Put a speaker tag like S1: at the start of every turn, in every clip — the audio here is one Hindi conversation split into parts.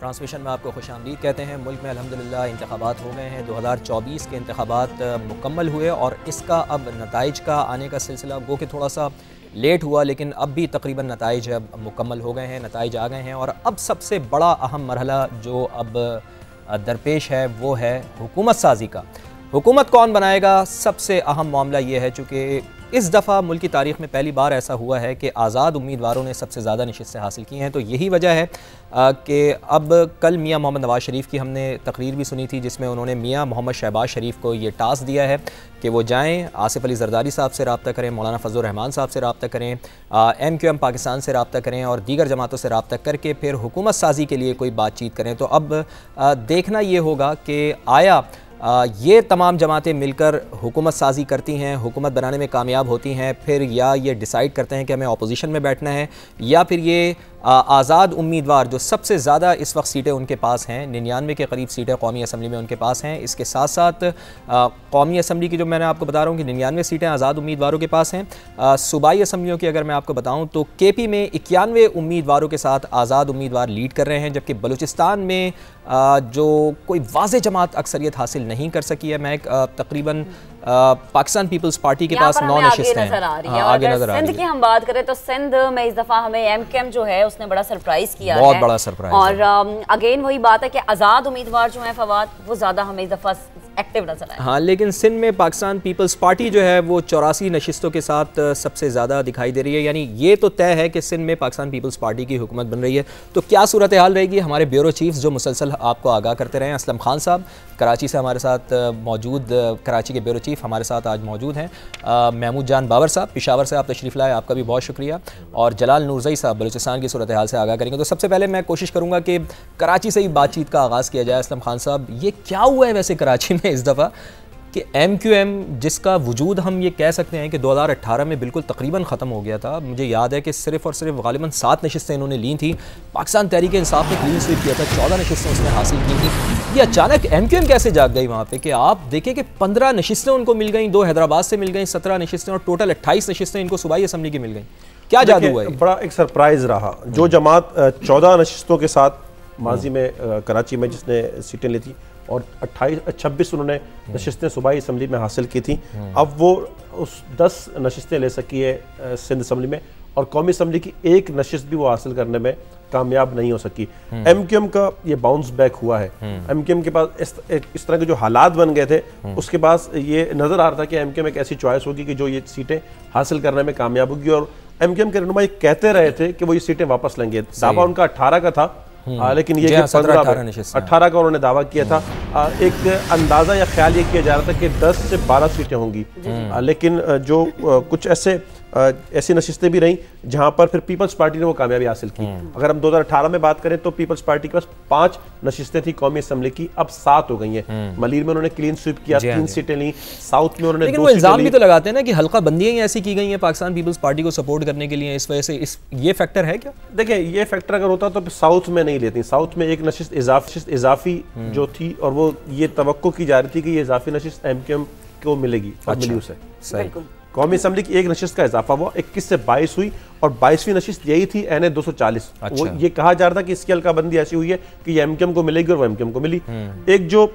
S1: ट्रांसमिशन में आपको खुशामदीद कहते हैं। मुल्क में अल्हम्दुलिल्लाह इंतखाबात हो गए हैं। 2024 के इंतखाबात मुकम्मल हुए और इसका अब नताइज का आने का सिलसिला गो कि थोड़ा सा लेट हुआ, लेकिन अब भी तकरीबन नताइज अब मुकम्मल हो गए हैं, नताइज आ गए हैं। और अब सबसे बड़ा अहम मरहला जो अब दरपेश है वो है हुकूमत साजी का। हुकूमत कौन बनाएगा, सबसे अहम मामला ये है, चूँकि इस दफ़ा मुल्क की तारीख़ में पहली बार ऐसा हुआ है कि आज़ाद उम्मीदवारों ने सबसे ज़्यादा नशिस्तें हासिल की हैं। तो यही वजह है कि अब कल मियाँ मोहम्मद नवाज़ शरीफ की हमने तकरीर भी सुनी थी, जिसमें उन्होंने मियाँ मोहम्मद शहबाज शरीफ को ये टास्क दिया है कि वो जाएँ, आसिफ अली जरदारी साहब से रब्ता करें, मौलाना फजल रहमान साहब से रब्ता करें, MQM पाकिस्तान से रब्ता करें और दीगर जमातों से रब्ता करके फिर हुकूमत साजी के लिए कोई बातचीत करें। तो अब देखना ये होगा कि आया ये तमाम जमातें मिलकर हुकूमत साजी करती हैं, हुकूमत बनाने में कामयाब होती हैं, फिर या ये डिसाइड करते हैं कि हमें अपोजिशन में बैठना है, या फिर ये आज़ाद उम्मीदवार जो सबसे ज़्यादा इस वक्त सीटें उनके पास हैं, 99 के करीब सीटें कौमी असम्बली में उनके पास हैं। इसके साथ साथ कौमी असम्बली की जो मैंने आपको बता रहा हूँ कि 99 सीटें आज़ाद उम्मीदवारों के पास हैं। सूबाई असम्बलियों की अगर मैं आपको बताऊँ तो KP में 91 उम्मीदवारों के साथ आज़ाद उम्मीदवार लीड कर रहे हैं, जबकि बलूचिस्तान में जो कोई वाज़े जमात अक्सरियत हासिल नहीं कर सकी है। मैं तकरीबन पाकिस्तान पीपल्स पार्टी के पास 9 नशिस्तें हैं, आगे नजर आ रही है।
S2: सिंध की हम बात करें तो सिंध में इस दफा हमें MQM जो है उसने बड़ा सरप्राइज किया
S1: बहुत बड़ा सरप्राइज।
S2: और अगेन वही बात है कि आज़ाद उम्मीदवार जो है फवाद वो ज्यादा हमें इस दफा एक्टिव नजर आए।
S1: हाँ, लेकिन सिंध में पाकिस्तान पीपल्स पार्टी जो है वो 84 नशिस्तों के साथ सबसे ज़्यादा दिखाई दे रही है। यानी ये तो तय है कि सिंध में पाकिस्तान पीपल्स पार्टी की हुकूमत बन रही है। तो क्या सूरत हाल रहेगी, हमारे ब्यूरो चीफ्स जो मुसलसल आपको आगाह करते रहे। असलम खान साहब कराची से हमारे साथ मौजूद, कराची के ब्यूरो चीफ हमारे साथ आज मौजूद हैं। महमूद जान बाबर साहब पेशावर से आप तशरीफ़ लाए, आपका भी बहुत शुक्रिया। और जलाल नूरजई साहब बलूचिस्तान की सूरत हाल से आगाह करेंगे। तो सबसे पहले मैं कोशिश करूँगा कि कराची से ही बातचीत का आगाज़ किया जाए। असलम खान साहब, ये क्या हुआ है वैसे कराची में इस दफ़ा कि MQM जिसका वजूद हम ये कह सकते हैं कि 2018 में बिल्कुल तकरीबन ख़त्म हो गया था। मुझे याद है कि सिर्फ़ और सिर्फ गालिबन 7 नशिस्तें इन्होंने ली थी। पाकिस्तान तहरीक इंसाफ ने क्लीन स्वीप किया था, 14 नशिस्तें उसने हासिल की थी। ये अचानक MQM कैसे जाग गई वहाँ पे कि आप देखें कि 15 नशिस्तें उनको मिल गई, 2 हैदराबाद से मिल गई, 17 नशिस्तें और टोटल 28 नशिस्तें इनको सूबाई असम्बली की मिल गई। क्या जादू हुआ है?
S3: बड़ा एक सरप्राइज़ रहा। जो जमात 14 नशिस्तों के साथ माजी में कराची में जिसने सीटें ली थी और 26 उन्होंने नशिस्तें सूबाई असम्बली में हासिल की थी, अब वो उस 10 नशिस्तें ले सकी है सिंध असम्बली में, और कौमी असम्बली की एक नशिस्त भी वो हासिल करने में कामयाब नहीं हो सकी। MQM का ये बाउंस बैक हुआ है। MQM के पास इस तरह के जो हालात बन गए थे, उसके पास ये नज़र आ रहा था कि MQM एक ऐसी चॉइस होगी कि जो ये सीटें हासिल करने में कामयाब होगी। और MQM के रहनुमा कहते रहे थे कि वो ये सीटें वापस लेंगे। दावा उनका 18 का था, लेकिन ये 18 का उन्होंने दावा किया था। एक अंदाज़ा या ख्याल ये किया जा रहा था कि 10 से 12 सीटें होंगी, लेकिन जो कुछ ऐसी नशिस्तें भी रहीं जहां पर फिर पीपल्स पार्टी ने वो कामयाबी हासिल की। अगर हम 2018 में बात करें तो पीपल्स पार्टी के पास 5 नशिस्तें थी कौमी असम्बली की, अब 7 हो गई हैं। मलीर में उन्होंने क्लीन स्वीप किया, 3 सीटें ली। साउथ में उन्होंने 2
S1: इल्जाम भी तो लगाते हैं ना कि हल्का बंदियां ही ऐसी की गई हैं पाकिस्तान पीपल्स पार्टी को सपोर्ट करने के लिए, इस वजह से ये फैक्टर है क्या?
S3: देखिए, ये फैक्टर अगर होता तो साउथ में नहीं लेती। साउथ में एक नशिस्त इजाफी जो थी, और वो ये तवक्को की जा रही थी कि ये इजाफी नशिस्त MQM को मिलेगी, और मिली उसे।
S1: सही।
S3: कौमी असम्बली की एक नशिस्त का इजाफा हुआ, 21 से 22 हुई, और 22वीं नशिस्त यही थी NA 240। वो ये कहा जा रहा था कि इसकी हल्काबंदी ऐसी हुई है कि ये MQM को मिलेगी, और वो MQM को मिली। एक जो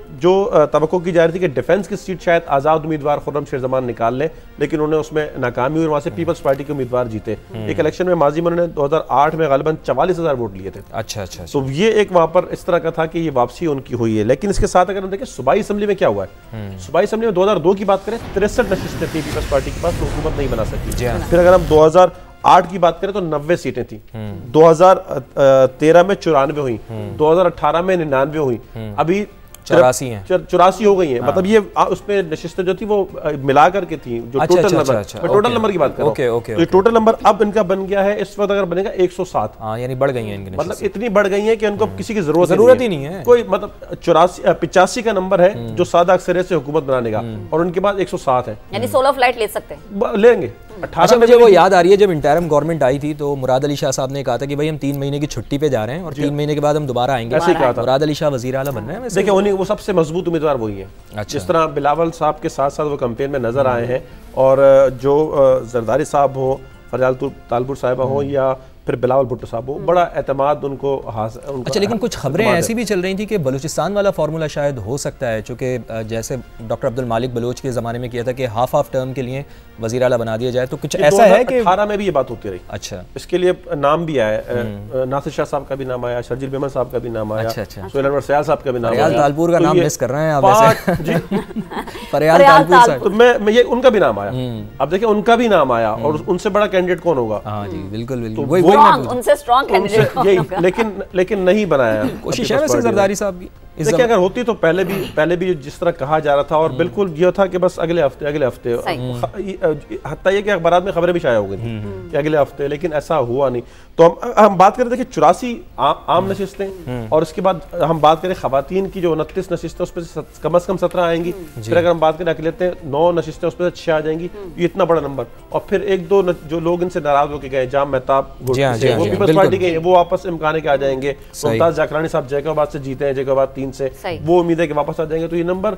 S3: तवक्को की जा रही थी कि डिफेंस की सीट शायद आज़ाद उम्मीदवार खुर्रम शेरजमान निकाल लें, लेकिन उन्होंने उसमें नाकामी हुई और वहाँ से पीपल्स पार्टी के उम्मीदवार जीते। एक इलेक्शन में माजी में उन्होंने 2008 में गालिबन 44,000 वोट लिए थे।
S1: अच्छा।
S3: तो ये एक वहाँ पर इस तरह का था कि ये वापसी उनकी हुई है। लेकिन इसके साथ अगर हम देखें सूबाई असम्बली में क्या हुआ है, सूबाई असम्बली में 2002 की बात करें 63 नशिस्तें थी पीपल्स पार्टी के पास, तो हुकूमत नहीं बना सकी। फिर अगर हम 2008 की बात करें तो 90 सीटें थी, 2013 में 94 हुई, 2018 में 99 हुई, अभी 84 हो गई हैं। मतलब ये उसमें नशिस्तें जो थी वो मिला करके थी, जो टोटल नंबर, मैं टोटल नंबर की बात कर रहा हूं। तो टोटल नंबर अब इनका बन गया है इस वक्त अगर बनेगा 107।
S1: यानी बढ़ गई हैं इनकी,
S3: मतलब इतनी बढ़ गई हैं कि उनको किसी की जरूरत ही नहीं है। कोई मतलब 85 का नंबर है जो सादा अक्सरियत से हुकूमत बनाने का, और उनके पास 107 है,
S2: यानी 16 फ्लाइट ले सकते हैं,
S3: लेंगे।
S1: अच्छा, मुझे वो याद आ रही है जब इंटरिम गवर्नमेंट आई थी तो मुराद अली शाह साहब ने कहा था कि भाई हम 3 महीने की छुट्टी पे जा रहे हैं और 3 महीने के बाद हम दोबारा आएंगे।
S3: ऐसे कहा था।
S1: मुराद अली शाह वजीर आला बन रहे हैं।
S3: देखिए, उन्हीं वो सबसे मजबूत उम्मीदवार वही है।
S1: अच्छा।
S3: जिस तरह बिलावल साहब के साथ साथ वो कैंपेन में नजर आए हैं, और जो जरदारी साहब हो, फरजाल तालपुर साहिबा हो, या फिर बिलावल भुट्टो साहब, वो बड़ा एतमाद उनको
S1: अच्छा, लेकिन कुछ खबरें ऐसी भी चल रही थी कि बलूचिस्तान वाला फार्मूला शायद हो सकता है, चूँकि जैसे डॉक्टर अब्दुल मालिक बलोच के ज़माने में किया था कि हाफ टर्म के लिए वज़ीर आला बना दिया जाए, तो कुछ ऐसा है कि
S3: 2018 में भी ये बात होती रही।
S1: अच्छा,
S3: इसके लिए नाम भी आया, नासिर शाह साहब का भी नाम आया, शर्जील मेमन साहब का भी नाम आया, सोहेल अनवर सयाल साहब का भी नाम आया।
S1: फरियाल तालपुर का नाम मिस कर रहे हैं आप वैसे।
S3: जी
S1: फरियाल तालपुर साहब,
S3: तो मैं ये उनका भी नाम आया। अब देखिए उनका भी नाम आया और उनसे बड़ा कैंडिडेट कौन होगा?
S1: हाँ जी, बिल्कुल बिल्कुल,
S3: तो
S1: वही
S2: उनसे स्ट्रॉन्ग कैंडिडेट
S3: यही, लेकिन नहीं बनाया।
S1: कोशिश है वैसे जरदारी साहब की।
S3: देखिए अगर होती तो पहले भी जिस तरह कहा जा रहा था, और बिल्कुल ये था कि बस अगले हफ्ते हत्या ये कि अखबार में खबरें भी शाया हो गई थी कि अगले हफ्ते, लेकिन ऐसा हुआ नहीं। तो हम बात करें, देखिए 84 आम नशिस्तें, और उसके बाद हम बात करें खवातीन की जो 29 नशिस्तें, उस पर कम अज़ कम 17 आएंगी। फिर अगर हम बात करें अकलियतें 9 नशिस्तें, उस पर 6 आ जाएंगी। ये इतना बड़ा नंबर, और फिर 1-2 जो लोग इनसे नाराज होकर गए, जाम मेहताब वो पीपल्स पार्टी के, वो वापस इम्कान के आ जाएंगे। मुमताज जाकरानी साहब जैकोबाद से जीते हैं, जैकोबाद 3 से, वो उम्मीद है कि वापस आ जाएंगे। तो ये नंबर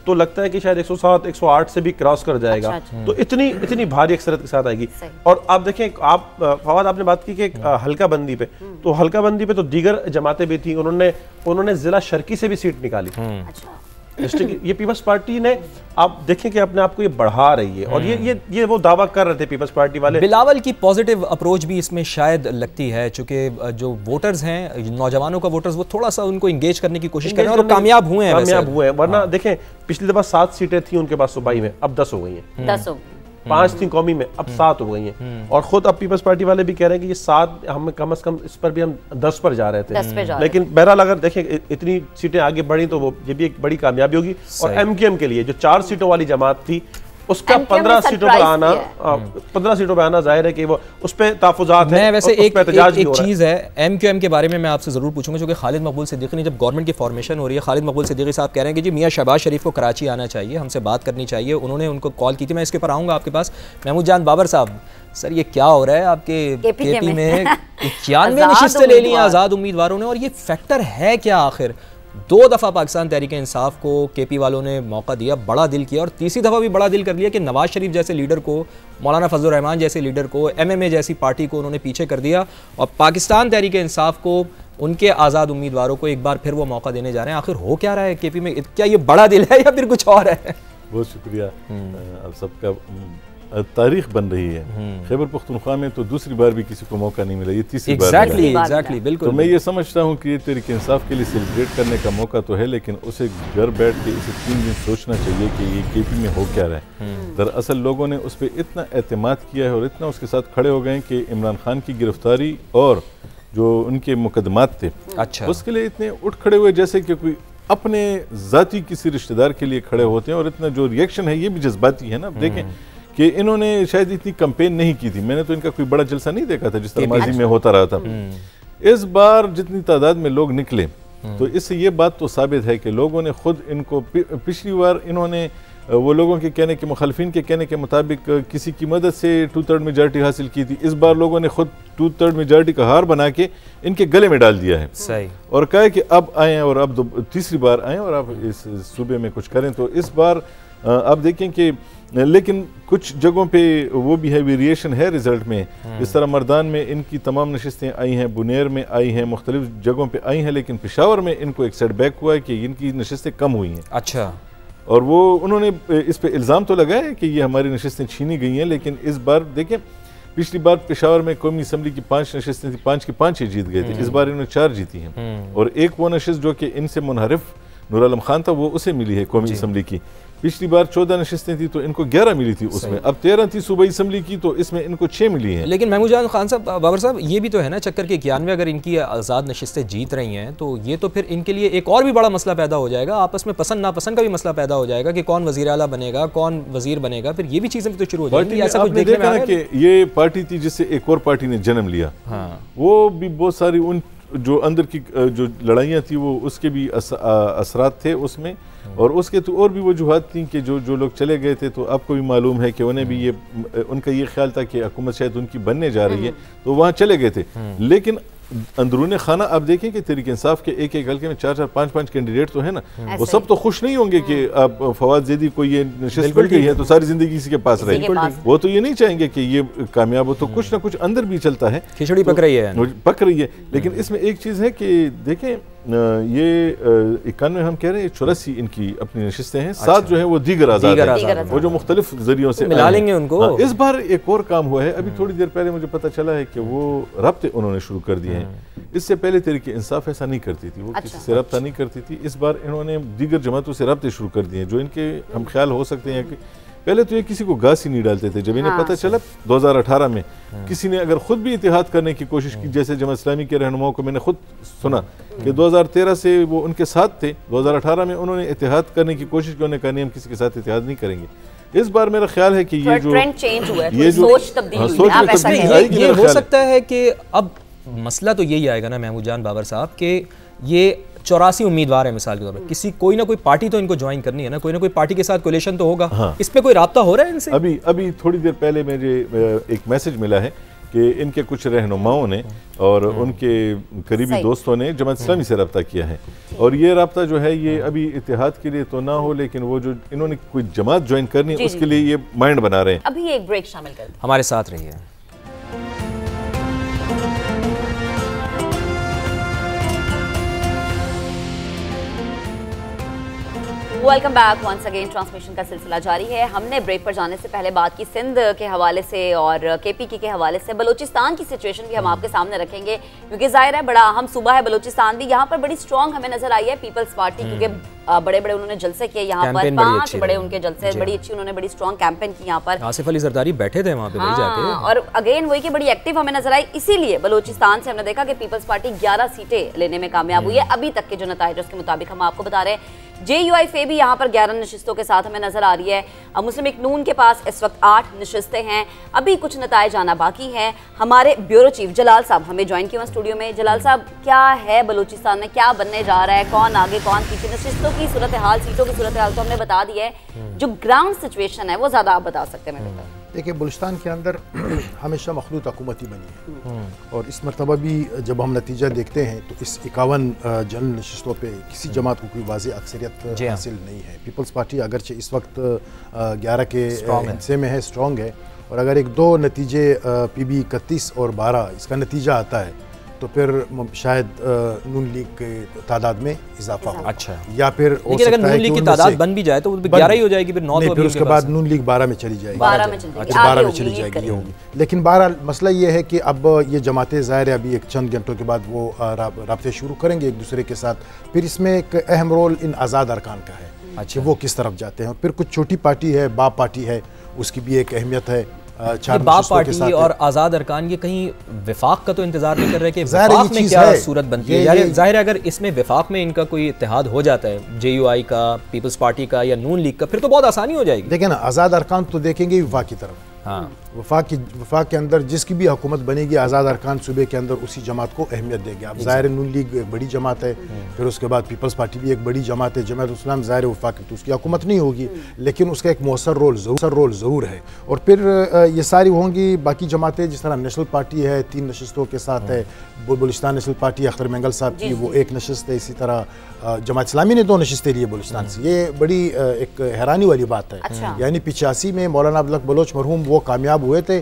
S3: तो लगता है कि शायद 107 108 से भी क्रॉस कर जाएगा। तो इतनी भारी अक्सरियत के साथ आएगी। और आप देखें, आप फवाद आपने बात की कि हल्का बंदी पे, तो हल्का बंदी पे तो दीगर जमातें भी थी, उन्होंने जिला शर्की से भी सीट निकाली। ये पीपल्स पार्टी ने, आप देखें कि अपने आप को ये बढ़ा रही है, और ये वो दावा कर रहे थे पीपल्स पार्टी वाले।
S1: बिलावल की पॉजिटिव अप्रोच भी इसमें शायद लगती है, चूंकि जो वोटर्स हैं, नौजवानों का वोटर्स, वो थोड़ा सा उनको इंगेज करने की कोशिश कर रहे हैं और कामयाब हुए हैं।
S3: वरना देखें पिछली दफा 7 सीटें थी उनके पास सूबाई में, अब 10 हो गई हैं।
S2: 10
S3: 5 थी कौमी में, अब 7 हो गई हैं। और खुद अब पीपल्स पार्टी वाले भी कह रहे हैं कि ये 7 हम कम से कम, इस पर भी हम 10 पर जा रहे थे। लेकिन बहरहाल अगर देखें इतनी सीटें आगे बढ़ी तो वो ये भी एक बड़ी कामयाबी होगी। और एमकेएम के लिए जो 4 सीटों वाली जमात थी, उसका 15 सीटों पर आना, 15 सीटों पर आना जाहिर है कि वो उस पर तहफ़्फ़ुज़ात हैं।
S1: वैसे एक चीज़ है एमक्यूएम के बारे में मैं आपसे ज़रूर पूछूंगा, क्योंकि खालिद मकबूल सिद्दीकी, जब गवर्नमेंट की फॉर्मेशन हो रही है, खालिद मकबूल सिद्दीकी साहब कह रहे हैं कि जी मियाँ शहबाज शरीफ को कराची आना चाहिए, हमसे बात करनी चाहिए। उन्होंने उनको कॉल की थी, मैं इसके ऊपर आऊँगा आपके पास। महमूद जान बाबर साहब, सर ये क्या हो रहा है आपके केपी में? 91 नशिस्तें ले ली आज़ाद उम्मीदवारों ने, और ये फैक्टर है क्या आखिर? 2 दफ़ा पाकिस्तान तहरीक इंसाफ को केपी वालों ने मौका दिया, बड़ा दिल किया, और तीसरी दफ़ा भी बड़ा दिल कर लिया कि नवाज शरीफ जैसे लीडर को, मौलाना फजलुर रहमान जैसे लीडर को, MMA जैसी पार्टी को उन्होंने पीछे कर दिया, और पाकिस्तान तहरीक इंसाफ को, उनके आज़ाद उम्मीदवारों को एक बार फिर वो मौका देने जा रहे हैं। आखिर हो क्या रहा है केपी में? क्या ये बड़ा दिल है या फिर कुछ और है?
S4: बहुत शुक्रिया आप सबका। तारीख बन रही है खैबर पख्तूनख्वा में, तो दूसरी बार भी किसी को मौका नहीं मिला, ये तीसरी बार
S1: एग्जैक्टली बिल्कुल।
S4: तो मैं ये समझता हूँ कि ये तहरीक इंसाफ के लिए सेलिब्रेट करने का मौका तो है, लेकिन उसे घर बैठ के इसे 3 दिन सोचना चाहिए कि ये केपी में हो क्या रहा है। दरअसल लोगों ने उस पर इतना एतमाद किया है और इतना उसके साथ खड़े हो गए कि इमरान खान की गिरफ्तारी और जो उनके मुकदमात थे,
S1: अच्छा,
S4: उसके लिए इतने उठ खड़े हुए जैसे कि कोई अपने ज़ाती किसी रिश्तेदार के लिए खड़े होते हैं। और इतना जो रिएक्शन है ये भी जज्बाती है ना। देखें कि इन्होंने शायद इतनी कैंपेन नहीं की थी, मैंने तो इनका कोई बड़ा जलसा नहीं देखा था जिस तरह माजी में होता रहा था। इस बार जितनी तादाद में लोग निकले, तो इससे ये बात तो साबित है कि लोगों ने खुद इनको, पिछली बार इन्होंने वो लोगों के कहने के, मुखालिफिन के कहने के मुताबिक किसी की मदद से 2/3 मेजॉरिटी हासिल की थी। इस बार लोगों ने खुद 2/3 मेजॉरिटी का हार बना के इनके गले में डाल दिया है।
S1: सही।
S4: और कहा कि अब आएँ और अब तीसरी बार आएँ और अब इस सूबे में कुछ करें। तो इस बार आप देखें कि, लेकिन कुछ जगहों पे वो भी है, वेरिएशन है रिजल्ट में। इस तरह मर्दान में इनकी तमाम नशिस्तें आई हैं, बुनेर में आई हैं, मुख्तलिफ जगहों पे आई हैं, लेकिन पेशावर में इनको एक सेटबैक हुआ है कि इनकी नशिस्तें कम हुई हैं।
S1: अच्छा।
S4: और वो उन्होंने इस पे इल्ज़ाम तो लगाया है कि ये हमारी नशिस्तें छीनी गई हैं, लेकिन इस बार देखें, पिछली बार पेशावर में कौमी असम्बली की 5 नशिस्तें थी, 5 की 5 ही जीत गए थे। इस बार इन्होंने 4 जीती हैं, और एक वो नशिस्त जो कि इनसे मुनहरिफ नूर आलम खान था, वो उसे मिली है कौमी असम्बली की। पिछली बार 14 नशिस्तें थी तो इनको 11 मिली थी उसमें, अब 13 थी सूबाई असम्बली की, तो इसमें इनको 6 मिली हैं।
S1: लेकिन महमूद जान खान साहब, बाबर साहब, ये भी तो है ना चक्कर के 91 अगर इनकी आज़ाद नशिस्तें जीत रही हैं, तो ये तो फिर इनके लिए एक और भी बड़ा मसला पैदा हो जाएगा, आपस में पसंद नापसंद का भी मसला पैदा हो जाएगा कि कौन वज़ीर आला बनेगा, कौन वज़ीर बनेगा। फिर ये भी चीज़ें भी तो शुरू हो जाएंगी। ऐसा कुछ देखने में आ रहा है कि
S4: ये पार्टी थी जिससे एक और पार्टी ने जन्म लिया, वो भी बहुत सारी उन जो अंदर की जो लड़ाइयाँ थी वो उसके भी असरात थे उसमें, और उसके तो और भी वजूहात थी कि जो लोग चले गए थे, तो आपको भी मालूम है कि उन्हें भी ये, उनका ये ख्याल था कि हुकूमत शायद उनकी बनने जा रही है, तो वहाँ चले गए थे। लेकिन अंदरूनी खाना आप देखें कि तहरीक इंसाफ के एक एक हल्के में 4-4, 5-5 कैंडिडेट तो है ना, वो सब तो खुश नहीं होंगे कि अब फवाद ज़ैदी को ये नशिस्त मिल गई है तो सारी जिंदगी इसी के पास रहे। वो तो ये नहीं चाहेंगे कि ये कामयाब हो, तो कुछ ना कुछ अंदर भी चलता है,
S1: खिचड़ी पक रही है,
S4: पक रही है। लेकिन इसमें एक चीज़ है कि देखें ये 91 हम कह रहे हैं 84 इनकी अपनी नशिस्तें हैं, 7 जो है वो दीगर आज़ाद हैं, वो जो मुख्तलिफ जरियों से
S1: मिला लेंगे उनको।
S4: इस बार एक और काम हुआ है, अभी थोड़ी देर पहले मुझे पता चला है कि वो रब्ते उन्होंने शुरू कर दिए हैं। इससे पहले तहरीक इंसाफ ऐसा नहीं करती थी, वो किसी से रब्ता नहीं करती थी। इस बार इन्होंने दीगर जमातों से रब्ते शुरू कर दिए, जो इनके हम ख्याल हो सकते हैं कि पहले तो ये किसी को घास ही नहीं डालते थे। जब इन्हें पता चला 2018 में किसी ने अगर खुद भी इतिहाद करने की कोशिश की, जैसे जमात इस्लामी के रहनुमाओं को मैंने खुद सुना कि 2013 से वो उनके साथ थे, 2018 में उन्होंने इतिहाद करने की कोशिश की, उन्होंने कहा नहीं हम किसी के साथ इतिहाद नहीं करेंगे। इस बार मेरा ख्याल है कि ये जो
S2: ट्रेंड चेंज हुआ है, ये सोच तब्दील हुई है, ऐसा
S1: ये हो सकता है कि अब मसला तो यही आएगा ना महमूद जान बाबर साहब के ये 84 उम्मीदवार है, मिसाल के तौर पर किसी कोई ना कोई पार्टी तो इनको ज्वाइन करनी है ना, कोई ना कोई पार्टी के साथ कोलिशन तो होगा। हाँ। इस पे कोई राब्ता हो रहा है इनसे?
S4: अभी थोड़ी देर पहले मुझे एक मैसेज मिला है कि इनके कुछ रहनुमाओं ने और उनके करीबी दोस्तों ने जमात इस्लामी से रब्ता किया है, और ये रब्ता जो है ये अभी इत्तेहाद के लिए तो ना हो, लेकिन वो जो इन्होंने कोई जमात ज्वाइन करनी है उसके लिए ये माइंड बना रहे हैं।
S2: अभी एक ब्रेक शामिल कर,
S1: हमारे साथ रहिए।
S2: Welcome back once again. Transmission का सिलसिला जारी है। हमने ब्रेक पर जाने से पहले बात की सिंध के हवाले से और केपीके के हवाले से। बलूचिस्तान की सिचुएशन भी हम आपके सामने रखेंगे क्योंकि जाहिर है बड़ा अहम सूबा है बलूचिस्तान भी। यहाँ पर बड़ी स्ट्रॉन्ग हमें नजर आई है पीपल्स पार्टी, क्योंकि बड़े बड़े उन्होंने जलसे किए यहाँ पर, 5 बड़े उनके जलसे, बड़ी अच्छी उन्होंने बड़ी स्ट्रॉन्ग कैंपेन की यहाँ पर।
S1: आसिफ अली जरदारी बैठे थे वहाँ पे जाके,
S2: और अगेन वही की बड़ी एक्टिव हमें नजर आई। इसीलिए बलूचिस्तान से हमने देखा कि पीपल्स पार्टी 11 सीटें लेने में कामयाब हुई है अभी तक के जो नतीजे उसके मुताबिक हम आपको बता रहे हैं। JUIF भी यहाँ पर 11 नशिस्तों के साथ हमें नजर आ रही है। मुस्लिम लीग नून के पास इस वक्त 8 नशिस्तें हैं। अभी कुछ नतीजे आना बाकी हैं। हमारे ब्यूरो चीफ जलाल साहब हमें ज्वाइन किए स्टूडियो में। जलाल साहब, क्या है बलूचिस्तान में, क्या बनने जा रहा है, कौन आगे कौन पीछे? नशिस्तों की सूरत हाल, सीटों की सूरत हाल तो हमने बता दी है, जो ग्राउंड सिचुएशन है वो ज्यादा आप बता सकते हैं?
S5: देखिए, बलूचिस्तान के अंदर हमेशा मखलूत हुकूमत ही बनी है, और इस मरतबा भी जब हम नतीजा देखते हैं तो इस 51 जनरल नशिस्तों पे किसी जमात को कोई वाज़ेह अक्सरियत हासिल नहीं है। पीपल्स पार्टी अगरचे इस वक्त 11 के हिस्से में है, स्ट्रॉन्ग है, और अगर 1-2 नतीजे PB 31 और 12 इसका नतीजा आता है तो फिर शायद नून लीग के तादाद में इजाफा हो।
S1: अच्छा,
S5: या फिर हो
S1: सकता है अगर नून लीग की तादाद बन भी जाए तो 11 ही हो जाएगी, फिर 9 तो
S5: फिर उसके बाद नून लीग 12 में चली जाएगी,
S2: 12 में
S5: चली जाएगी, ये होगी। लेकिन 12 मसला ये है कि अब ये जमातें ज़ाहिर है अभी एक चंद घंटों के बाद वो राब्ते शुरू करेंगे एक दूसरे के साथ। फिर इसमें एक अहम रोल इन आज़ाद अरकान का है। अच्छा, वो किस तरफ जाते हैं। फिर कुछ छोटी पार्टी है, बाप पार्टी है, उसकी भी एक अहमियत है।
S1: बाप पार्टी और आज़ाद अरकान ये कहीं विफाक का तो इंतजार नहीं कर रहे कि विफाक में क्या सूरत बनती है? जाहिर है अगर इसमें विफाक में इनका कोई इत्तेहाद हो जाता है, JUI का, पीपल्स पार्टी का या नून लीग का, फिर तो बहुत आसानी हो जाएगी।
S5: देखिए ना, आज़ाद अरकान तो देखेंगे विफाक की तरफ। हाँ, वफाक के अंदर जिसकी भी हुकूमत बनेगी, आज़ाद अरकान सूबे के अंदर उसी जमात को अहमियत देगी। अब ज़ाहिर नून लीग एक बड़ी जमात है, फिर उसके बाद पीपल्स पार्टी भी एक बड़ी जमात है, जमात इस्लाम ज़ाहिर वफाक तो उसकी हुकूमत नहीं होगी, लेकिन उसका एक मौसर रोल ज़रूर है। और फिर ये सारी होंगी बाकी जमातें, जिस तरह नेशनल पार्टी है 3 नशिस्तों के साथ है, बलूचिस्तान नेशनल पार्टी अख्तर मेंगल साहब की वो 1 नशिस्त है, इसी तरह जमात इस्लामी ने 2 नशिस्तें लिए बलूचिस्तान से। ये बड़ी एक हैरानी वाली बात है। यानी 85 में मौलाना अब्दुल हक बलोच मरहूम वो कामयाब हुए थे,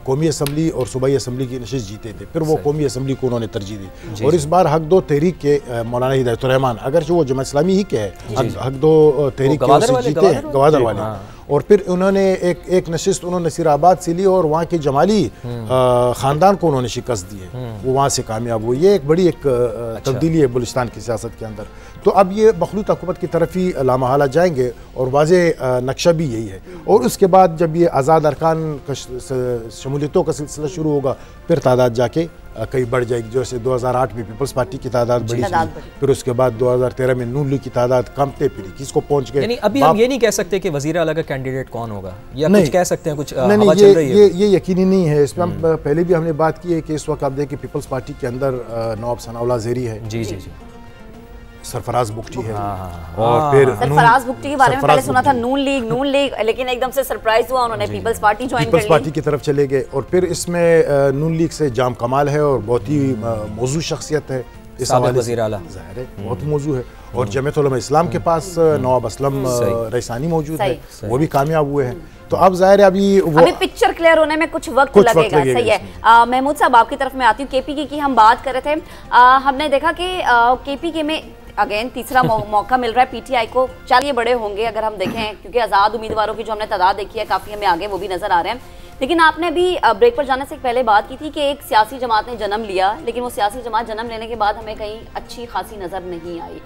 S5: कौमी असम्बली और सूबाई असम्बली की नशिस्त जीते थे, फिर वो कौमी असम्बली को उन्होंने तरजीह दी। और इस बार हक दो तहरीक के मौलाना हिदायतुर्रहमान, अगर जो वो जमात इस्लामी ही के है, हक दो तहरीक के जीते हैं, गवादर वाले। और फिर उन्होंने एक नशिस्त उन्होंने नसीराबाद से ली और वहाँ के जमाली ख़ानदान को उन्होंने शिकस्त दी है, वो वहाँ से कामयाब हुई। ये एक बड़ी तब्दीली है बलूचिस्तान की सियासत के अंदर। तो अब ये मखलूत हुकूमत की तरफ ही लामहला जाएंगे और वाज़ेह नक्शा भी यही है। और उसके बाद जब ये आज़ाद अरकान का शमूलियतों का सिलसिला शुरू होगा, फिर तादाद जाके कहीं बढ़ जाएगी। जैसे 2008 में पीपल्स पार्टी की तादाद बढ़ी थी, फिर उसके बाद 2013 में नून लीग की तादाद कम थे, फिर 21 को पहुंच गए।
S1: यानी अभी हम ये नहीं कह सकते कि वज़ीर आला का कैंडिडेट कौन होगा, या कुछ कह सकते हैं कुछ
S5: नहीं,
S1: हवा चल रही है?
S5: ये यकीनी नहीं है। इसमें हम पहले भी हमने बात की है कि इस वक्त आप देखिए पीपल्स पार्टी के अंदर नवाब सनाउल्लाह ज़ेरी है।
S1: जी जी जी,
S5: सरफराज बुगटी है और फिर
S2: सरफराज बुगटी के बारे में पहले सुना था नून लीग, लेकिन एकदम से सरप्राइज हुआ, उन्होंने पीपल्स पार्टी ज्वाइन कर ली,
S5: पीपल्स पार्टी की तरफ चले गए। और फिर इसमें नून लीग से जाम कमाल है और बहुत ही मौजू शख्सियत है, इस हवाले से ज़ाहिर है बहुत मौजू है। और जमीयत उलमा इस्लाम के पास नवाब असलम रईसानी मौजूद है, वो भी कामयाब हुए हैं। तो अब ज़ाहिर है अभी
S2: पिक्चर क्लियर होने में कुछ वक्त लगेगा। सही है। महमूद साहब आपकी तरफ में आती हूँ। केपीके की हम बात कर रहे थे, हमने देखा कि केपीके में अगेन तीसरा मौका मिल रहा है पीटीआई को। चलिए बड़े होंगे अगर हम देखें, क्योंकि आज़ाद उम्मीदवारों की जो हमने तादाद देखी है काफ़ी हमें आगे वो भी नजर आ रहे हैं। लेकिन आपने भी ब्रेक पर जाने से पहले बात की थी कि एक सियासी जमात ने जन्म लिया, लेकिन वो सियासी जमात जन्म लेने के बाद हमें कहीं अच्छी खासी नज़र नहीं आई।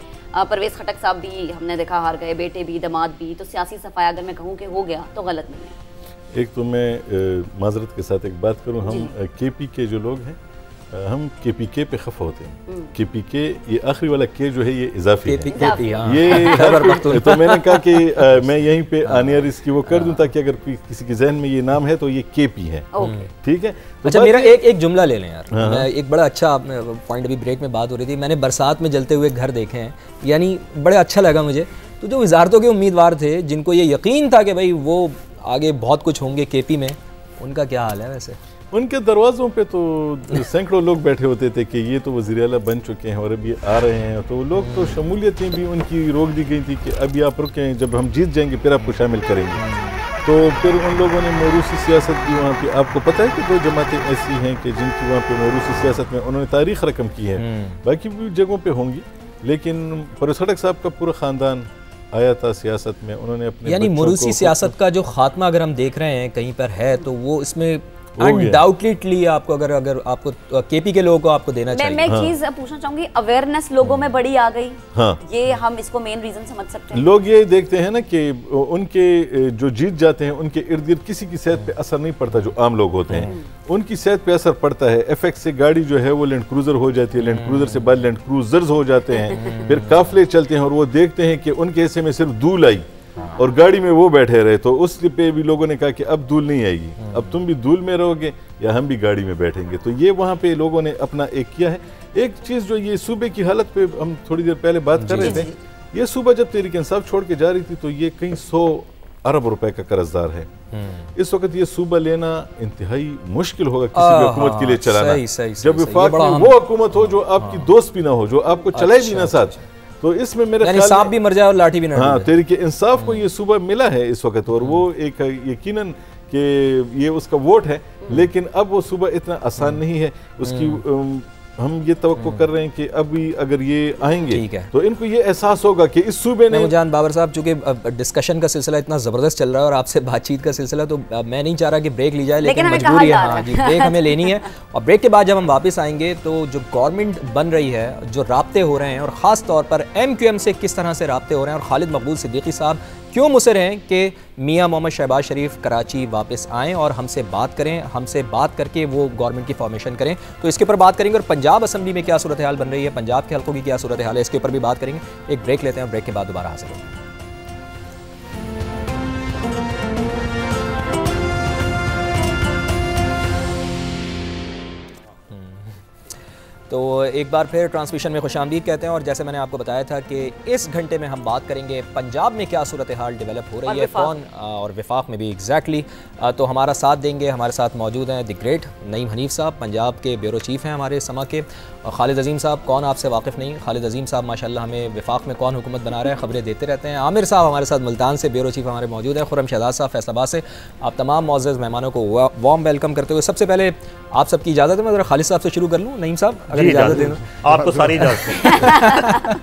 S2: परवेज़ खटक साहब भी हमने देखा हार गए, बेटे भी दमाद भी। तो सियासी सफाया अगर मैं कहूँ कि हो गया तो गलत नहीं है।
S4: एक तो मैं माजरत के साथ एक बात करूँ, हम केपीके जो लोग हैं हम केपीके पे खफा होते हैं। केपीके ये आखिरी वाला के जो है ये इजाफी है, ये तो मैंने कहा कि मैं यहीं पे आनियर इसकी वो कर दूं ताकि अगर किसी के जहन में ये नाम है तो ये केपी है, ठीक है। तो
S1: अच्छा मेरा एक जुमला ले लें यार, मैं एक बड़ा अच्छा पॉइंट अभी ब्रेक में बात हो रही थी, मैंने बरसात में जलते हुए घर देखे हैं, यानी बड़े अच्छा लगा मुझे। तो जो वजारतों के उम्मीदवार थे जिनको ये यकीन था कि भाई वो आगे बहुत कुछ होंगे केपी में, उनका क्या हाल है वैसे?
S4: उनके दरवाज़ों पे तो सैकड़ों लोग बैठे होते थे कि ये तो वज़ीर आला बन चुके हैं और अब ये आ रहे हैं, तो लोग तो शमूलियतें भी उनकी रोक दी गई थी कि अभी आप रुकें, जब हम जीत जाएंगे फिर आपको शामिल करेंगे। तो फिर उन लोगों ने मोरूसी सियासत की वहाँ पे, आपको पता है कि 2 जमातें ऐसी हैं कि जिनकी वहाँ पे मोरूसी सियासत में उन्होंने तारीख रकम की है, बाकी भी जगहों पर होंगी, लेकिन परवेज़ खटक साहब का पूरा ख़ानदान आया था सियासत में, उन्होंने अपने
S1: यानी मोरूसी सियासत का जो खात्मा अगर हम देख रहे हैं कहीं पर है तो वो इसमें अनडाउटली आपको अगर आपको केपी के लोगों को आपको देना चाहिए।
S2: मैं एक चीज पूछना चाहूंगी, अवेयरनेस लोगों में बड़ी आ गई, ये हम इसको मेन रीजन समझ सकते हैं।
S4: लोग ये देखते हैं ना कि उनके जो जीत जाते हैं उनके इर्द गिर्द किसी की सेहत पे असर नहीं पड़ता, जो आम लोग होते हैं उनकी सेहत पे असर पड़ता है। एफएक्स से गाड़ी जो है वो लैंड क्रूजर हो जाती है, लैंड क्रूजर से बाद लैंड क्रूजर्स हो जाते हैं, फिर काफिले चलते हैं और वो देखते हैं कि उनके हिस्से में सिर्फ दूल आई और गाड़ी में वो बैठे रहे, तो उस पे भी लोगों ने कहा कि अब दूल नहीं आएगी, अब तुम भी दूल में रहोगे या हम भी गाड़ी में बैठेंगे। तो ये वहाँ पे लोगों ने अपना एक किया है। एक चीज़ जो ये सूबे की हालत पे हम थोड़ी देर पहले बात कर रहे थे, ये सूबा जब तहरीक इंसाफ छोड़ के जा रही थी तो ये कई 100 अरब रुपए का कर्जदार है। इस वक्त ये सूबा लेना इंतहाई मुश्किल होगा किसी भी हुकूमत के लिए चलाना, जब वफाक में वो हुकूमत हो जो आपकी दोस्त भी ना हो, जो आपको चलाए भी ना साथ। तो इसमें मेरे ख्याल
S1: सांप भी मर जाए और लाठी भी ना।
S4: हाँ, तहरीक इंसाफ को ये सूबा मिला है इस वक्त और वो एक यकीनन कि ये उसका वोट है, लेकिन अब वो सूबा इतना आसान नहीं है उसकी। हम ये तवक्को कर रहे हैं कि अभी अगर ये आएंगे तो इनको ये एहसास होगा कि इस सूबे ने।
S1: जान बाबर साहब, चूंकि डिस्कशन का सिलसिला इतना ज़बरदस्त चल रहा है और आपसे बातचीत का सिलसिला, तो मैं नहीं चाह रहा कि ब्रेक ली जाए, लेकिन मजबूरी है। हाँ जी, ब्रेक हमें लेनी है और ब्रेक के बाद जब हम वापस आएंगे तो जो गवर्नमेंट बन रही है, जो राब्ते हो रहे हैं और ख़ास तौर पर MQM से किस तरह से राब्ते हो रहे हैं और खालिद मकबूल सिद्दीकी साहब क्यों मुसर हैं कि मियां मोहम्मद शहबाज शरीफ कराची वापस आएँ और हमसे बात करें, हमसे बात करके वो गवर्नमेंट की फॉर्मेशन करें, तो इसके ऊपर बात करेंगे। और पंजाब असम्बली में क्या सूरत हाल बन रही है, पंजाब के हल्कों की क्या सूरत हाल है, इसके ऊपर भी बात करेंगे। एक ब्रेक लेते हैं, ब्रेक के बाद दोबारा हाजिर होंगे। तो एक बार फिर ट्रांसमिशन में खुशामदीद कहते हैं और जैसे मैंने आपको बताया था कि इस घंटे में हम बात करेंगे पंजाब में क्या सूरत हाल डेवलप हो रही है, कौन और विफाक में भी एग्जैक्टली। तो हमारा साथ देंगे, हमारे साथ मौजूद हैं द ग्रेट नईम हनीफ साहब, पंजाब के ब्यूरो चीफ हैं हमारे समा के, और खालिद अजीम साहब, कौन आपसे वाकिफ़ नहीं, खालिद अजीम साहब माशाल्लाह हमें विफाक में कौन हुकूमत बना रहा है खबरें देते रहते हैं। आमिर साहब हमारे साथ मुल्तान से ब्यूरो चीफ हमारे मौजूद हैं, खुर्रम शहजाद साहब फैसलाबाद से। आप तमाम मौजूद मेहमानों को वार्म वेलकम करते हुए सबसे पहले आप सबकी इजाज़त है, मैं ज़रा खालिद साहब से शुरू कर लूँ। नईम साहब अगर इजाज़त दें।
S3: आपको सारी इजाज़त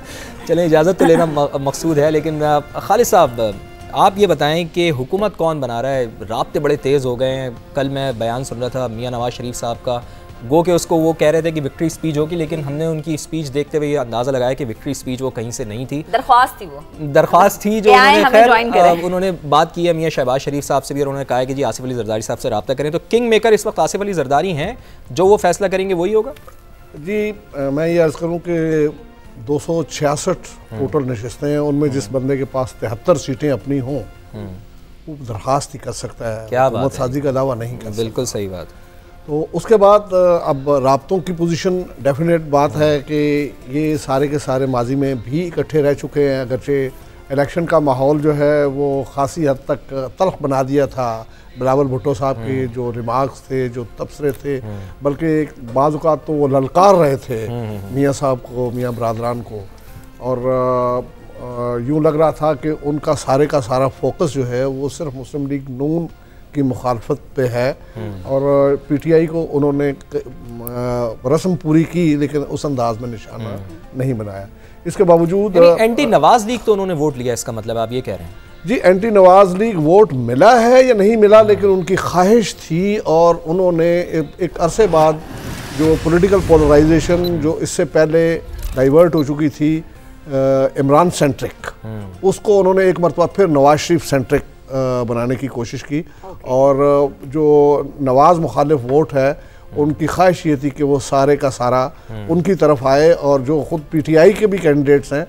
S1: चलें, इजाज़त तो लेना मकसूद है, लेकिन खालिद साहब आप ये बताएं कि हुकूमत कौन बना रहा है, राब्ते बड़े तेज़ हो गए हैं। कल मैं बयान सुन रहा था मियां नवाज शरीफ साहब का, गो के उसको वो कह रहे थे कि विक्ट्री स्पीच होगी, लेकिन हमने उनकी स्पीच देखते हुए ये अंदाज़ा लगाया कि विक्ट्री स्पीच वो कहीं से नहीं थी,
S2: दरख्वास्त थी, वो
S1: दरख्वास्त थी जो उन्होंने बात की है मियां शहबाज शरीफ साहब से भी, और उन्होंने कहा है कि जी आसिफ अली जरदारी साहब से रब्ता करें। तो किंग मेकर इस वक्त आसिफ अली जरदारी हैं, जो वो फैसला करेंगे वही होगा।
S6: जी मैं ये अर्ज़ करूँ कि 266 टोटल नशिस्तें हैं, उनमें जिस बंदे के पास 73 सीटें अपनी हों वो दरख्वास्त ही कर सकता है,
S1: क्या
S6: हुकूमत साजी का दावा नहीं कर सकता।
S1: बिल्कुल सही बात।
S6: तो उसके बाद अब राब्तों की पोजीशन डेफिनेट बात है कि ये सारे के सारे माजी में भी इकट्ठे रह चुके हैं, अगरचे इलेक्शन का माहौल जो है वो खासी हद तक तल्ख बना दिया था बिलावल भुट्टो साहब के जो रिमार्क्स थे, जो तबसरे थे, बल्कि बाज़ औक़ात तो वो ललकार रहे थे मियाँ साहब को, मियाँ बरादरान को, और यूँ लग रहा था कि उनका सारे का सारा फोकस जो है वो सिर्फ मुस्लिम लीग नून की मुखालफत पे है, और पीटीआई को उन्होंने रस्म पूरी की लेकिन उस अंदाज में निशाना नहीं बनाया। इसके बावजूद
S1: एंटी नवाज लीग तो उन्होंने वोट लिया, इसका मतलब आप ये कह रहे हैं?
S6: जी, एंटी नवाज लीग वोट मिला है या नहीं मिला, लेकिन उनकी ख्वाहिश थी, और उन्होंने एक अरसे बाद जो पॉलिटिकल पोलराइजेशन जो इससे पहले डाइवर्ट हो चुकी थी इमरान सेंट्रिक, उसको उन्होंने एक मरतबा फिर नवाज शरीफ सेंट्रिक बनाने की कोशिश की, और जो नवाज मुखालिफ वोट है उनकी ख्वाहिश ये थी कि वो सारे का सारा उनकी तरफ आए, और जो खुद पीटीआई के भी कैंडिडेट्स हैं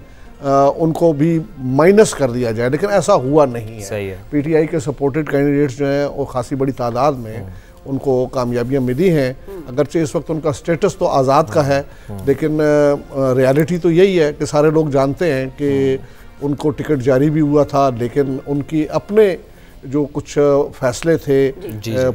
S6: उनको भी माइनस कर दिया जाए, लेकिन ऐसा हुआ नहीं है।
S1: सही है।
S6: पीटीआई के सपोर्टेड कैंडिडेट्स जो हैं वो खासी बड़ी तादाद में उनको कामयाबियां मिली हैं, अगरचे इस वक्त उनका स्टेटस तो आज़ाद का है, लेकिन रियलिटी तो यही है कि सारे लोग जानते हैं कि उनको टिकट जारी भी हुआ था, लेकिन उनकी अपने जो कुछ फैसले थे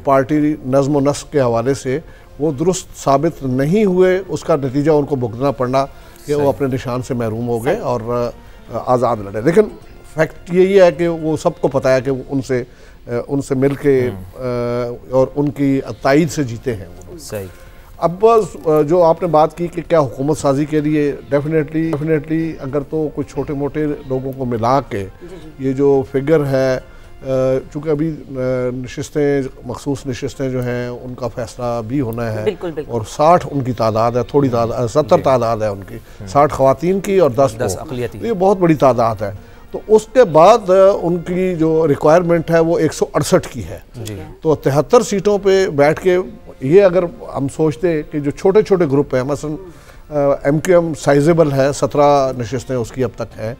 S6: पार्टी नज़्म व नस्क के हवाले से वो दुरुस्त साबित नहीं हुए, उसका नतीजा उनको भुगतना पड़ा कि वो अपने निशान से महरूम हो गए और आज़ाद लड़े। लेकिन फैक्ट यही है कि वो सबको पता है कि उनसे मिल के और उनकी तायद से जीते हैं वो।
S1: सही।
S6: अब जो आपने बात की कि क्या हुकूमत साजी के लिए, डेफिनेटली अगर तो कुछ छोटे मोटे लोगों को मिला के ये जो फिगर है, चूँकि अभी मखसूस नशिस्तें जो हैं उनका फैसला भी होना है,
S2: बिल्कुल, बिल्कुल।
S6: और 60 उनकी तादाद है, थोड़ी तादाद 70 तादाद है उनकी, 60 ख़वातीन की और 10
S1: अक़लियती,
S6: ये बहुत बड़ी तादाद है। तो उसके बाद उनकी जो रिक्वायरमेंट है वो 168 की है, तो 73 सीटों पे बैठ के ये अगर हम सोचते कि जो छोटे छोटे ग्रुप हैं, मसलन MQM साइजेबल है, 17 नशिस्तें उसकी अब तक हैं,